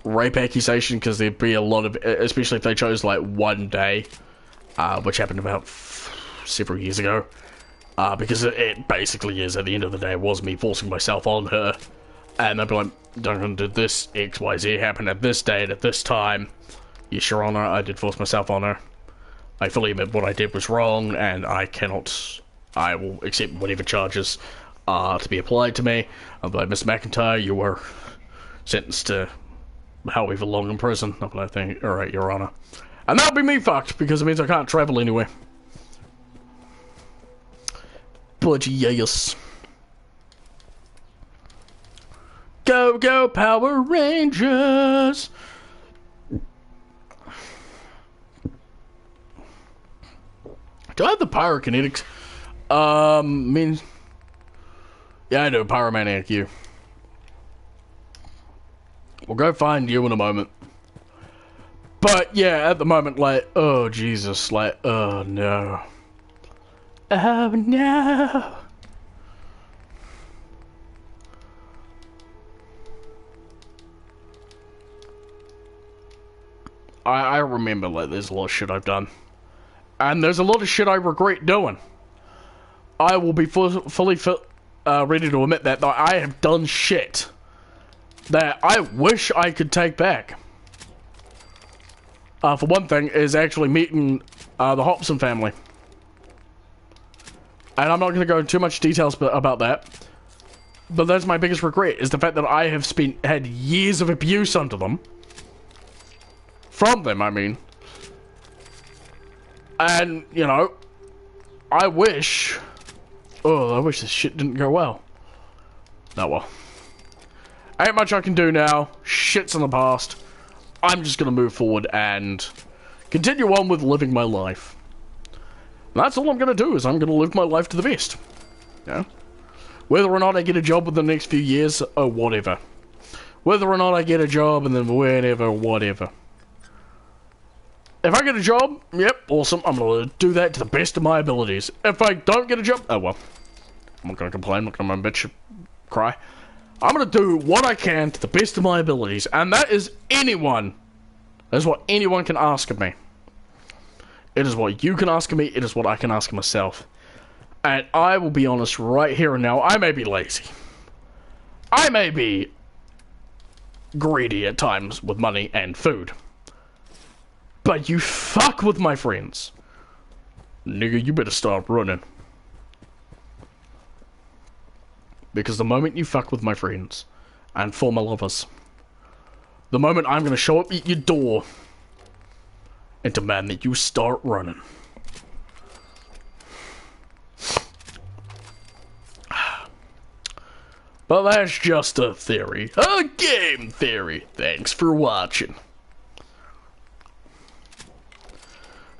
rape accusation because there'd be a lot of, especially if they chose like one day, which happened about several years ago, because it basically is, at the end of the day, it was me forcing myself on her, and they'd be like, Duncan, did this XYZ happen at this date, at this time? Yes, Your Honor, I did force myself on her. I fully admit what I did was wrong, and I will accept whatever charges are to be applied to me. I'll be like, Mr. McIntyre, you were sentenced to however long in prison. I'll be like, alright, Your Honor. And that'll be me fucked, because it means I can't travel anywhere. Bloody yes. Go, go, Power Rangers! Do I have the pyrokinetics? Yeah, I do. Pyromaniac you. We'll go find you in a moment. But yeah, at the moment, like, oh Jesus, like, oh no. Oh no. I remember, like, there's a lot of shit I've done. And there's a lot of shit I regret doing. I will be fully ready to admit that I have done shit that I wish I could take back. For one thing, is actually meeting the Hobson family. And I'm not going to go into too much details about that. But that's my biggest regret, is the fact that I have had years of abuse under them. From them, I mean. And, you know, I wish this shit didn't go well. Oh well. Ain't much I can do now. Shit's in the past. I'm just gonna move forward and continue on with living my life. And that's all I'm gonna do, is I'm gonna live my life to the best. Yeah. Whether or not I get a job within the next few years, or whatever. Whether or not I get a job and then whatever. If I get a job, yep, awesome. I'm gonna do that to the best of my abilities. If I don't get a job, oh well. I'm not gonna complain, I'm not gonna bitch, cry. I'm gonna do what I can to the best of my abilities, and that is anyone. That is what anyone can ask of me. It is what you can ask of me, it is what I can ask of myself. And I will be honest right here and now, I may be lazy. I may be greedy at times with money and food. But you fuck with my friends, nigga, you better start running. Because the moment you fuck with my friends and former lovers, the moment I'm gonna show up at your door and demand that you start running. But that's just a theory. A game theory. Thanks for watching.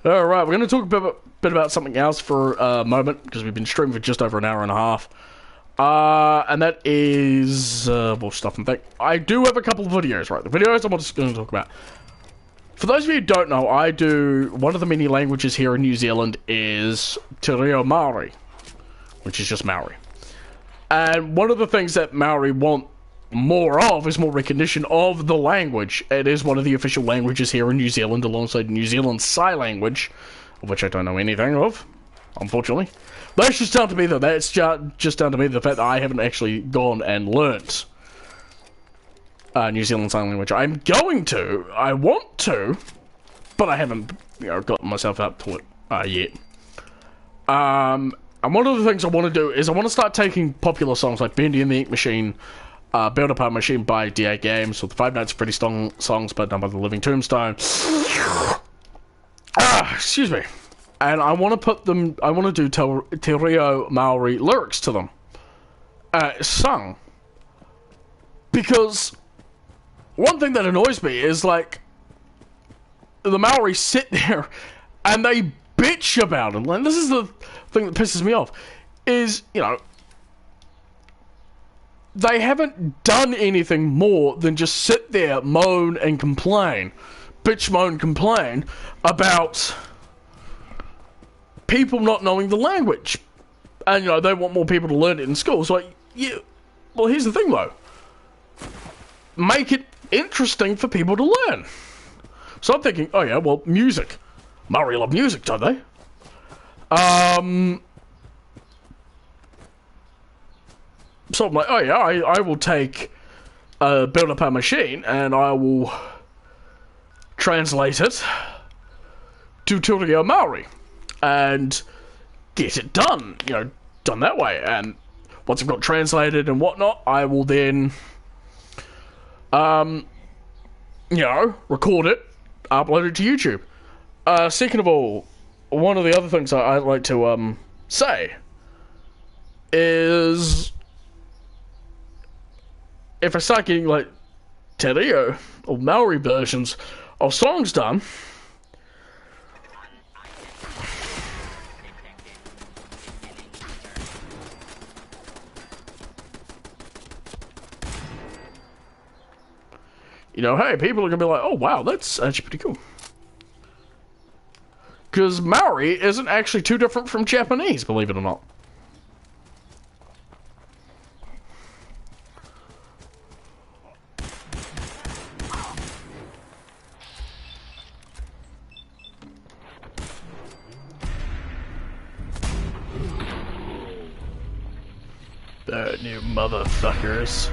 Alright, we're going to talk a bit about something else for a moment, because we've been streaming for just over an hour and a half. And that is... more stuff and things. I do have a couple of videos, right? The videos I'm just going to talk about. For those of you who don't know, I do... One of the many languages here in New Zealand is Te Reo Maori, which is just Maori. And one of the things that Maori want more of is more recognition of the language. It is one of the official languages here in New Zealand, alongside New Zealand's Sign language, of which I don't know anything of, unfortunately. But that's just down to me, though. That's just down to me, the fact that I haven't actually gone and learnt New Zealand Sign language. I'm going to. I want to, but I haven't, gotten myself up to it yet. And one of the things I want to do is I want to start taking popular songs like Bendy and the Ink Machine, Build Up Our Machine by DA Games, or the Five Nights at Freddy's songs but done by the Living Tombstone. Excuse me. And I want to put them, I want to do Te Reo Maori lyrics to them. Sung. Because one thing that annoys me is, like, the Maori sit there and they bitch about it. And this is the thing that pisses me off, is, they haven't done anything more than just sit there, moan and complain. Bitch, moan, complain about people not knowing the language. And, they want more people to learn it in school. So, yeah, well, here's the thing, though. Make it interesting for people to learn. So I'm thinking, oh yeah, well, music. Maori love music, don't they? So I'm like, oh yeah, I will take Build Up Our Machine and I will translate it to Te Reo Maori and get it done, done that way. And once I've got translated and whatnot, I will then, record it, upload it to YouTube. Second of all, one of the other things I'd like to say is, if I start getting, like, Te Reo or Maori versions of songs done, hey, people are gonna be like, oh wow, that's actually pretty cool. Because Maori isn't actually too different from Japanese, believe it or not. That new motherfuckers.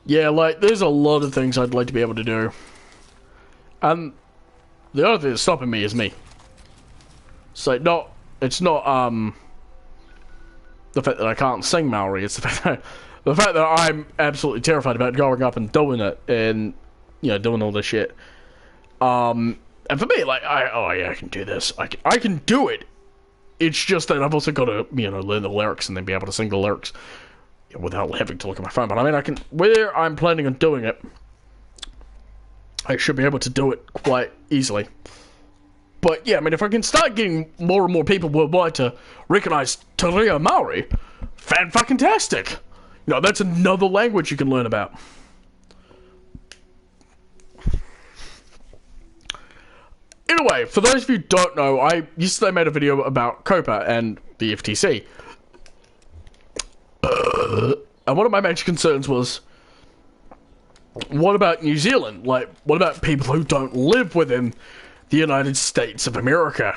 Yeah, like, there's a lot of things I'd like to be able to do. And the other thing that's stopping me is me. So, not it's not the fact that I can't sing Maori. It's the fact that I'm absolutely terrified about going up and doing it, and doing all this shit. And for me, like, I can do this. I can do it. It's just that I've also got to learn the lyrics and then be able to sing the lyrics without having to look at my phone. But I mean, I can, where I'm planning on doing it, I should be able to do it quite easily. But yeah, I mean, if I can start getting more and more people worldwide to recognize Te Reo Maori, fan-fucking-tastic. That's another language you can learn about. Anyway, for those of you who don't know, I yesterday made a video about COPA and the FTC. And one of my major concerns was, what about New Zealand? Like, what about people who don't live within the United States of America?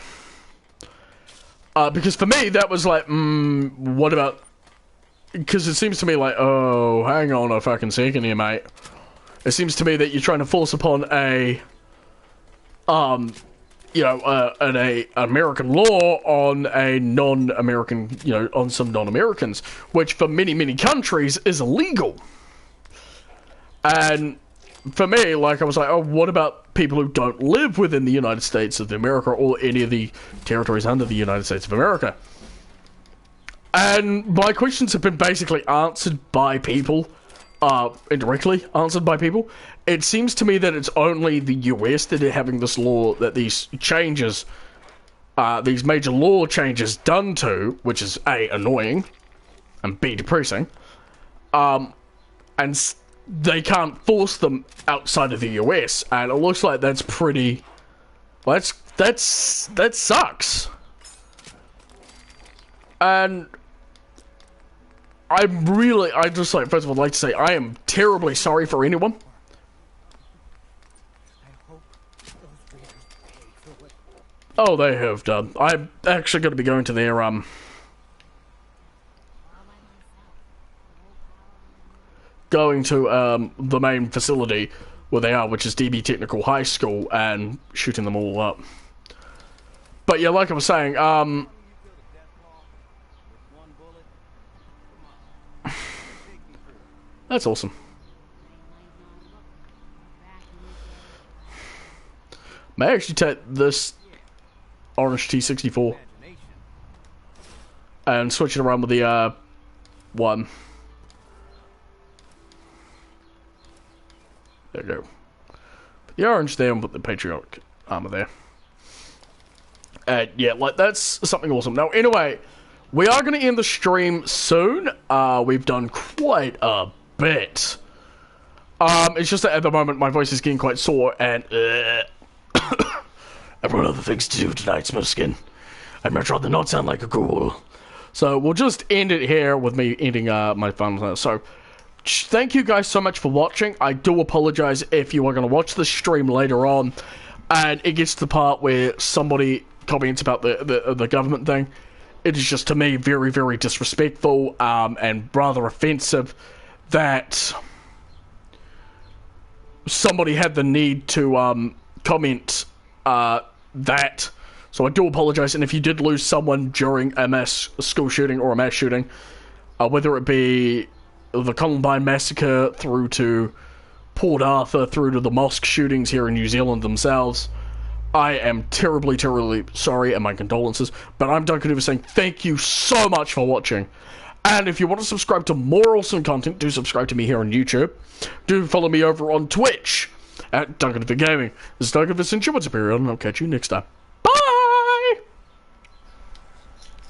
Because for me, that was like, what about... Because it seems to me like, oh, hang on a fucking second here, mate. It seems to me that you're trying to force upon an American law on a non-American, on some non-Americans, which for many, many countries is illegal. And for me, like, I was like, oh, what about people who don't live within the United States of America or any of the territories under the United States of America? And my questions have been basically answered by people, indirectly answered by people. It seems to me that it's only the US that are having this law, that these changes, these major law changes done to, which is A, annoying, and B, depressing, and they can't force them outside of the US, and it looks like that's pretty, well, that sucks. And I just like, first of all, I'd like to say I am terribly sorry for anyone. Oh, they have done. I'm actually going to be going to their, the main facility where they are, which is DB Technical High School, and shooting them all up. But yeah, like I was saying, that's awesome. May I actually take this orange T64 and switch it around with the one. There you go. Put the orange there and put the patriotic armor there. And yeah, like, that's something awesome. Now, anyway, we are going to end the stream soon. We've done quite a bit. It's just that at the moment my voice is getting quite sore, and I've got other things to do tonight, Smithskin. I'd much rather not sound like a ghoul. So we'll just end it here with me ending my fun. So thank you guys so much for watching. I do apologize if you are going to watch the stream later on and it gets to the part where somebody comments about the government thing. It is just, to me, very, very disrespectful and rather offensive that somebody had the need to comment that. So I do apologize, and if you did lose someone during a mass school shooting or a mass shooting, whether it be the Columbine massacre through to Port Arthur through to the mosque shootings here in New Zealand themselves, I am terribly, terribly sorry, and my condolences. But I'm Duncannuva saying thank you so much for watching. And if you want to subscribe to more awesome content, do subscribe to me here on YouTube. Do follow me over on Twitch at Duncannuva Gaming. This is Duncan Vincent, your superior, and I'll catch you next time.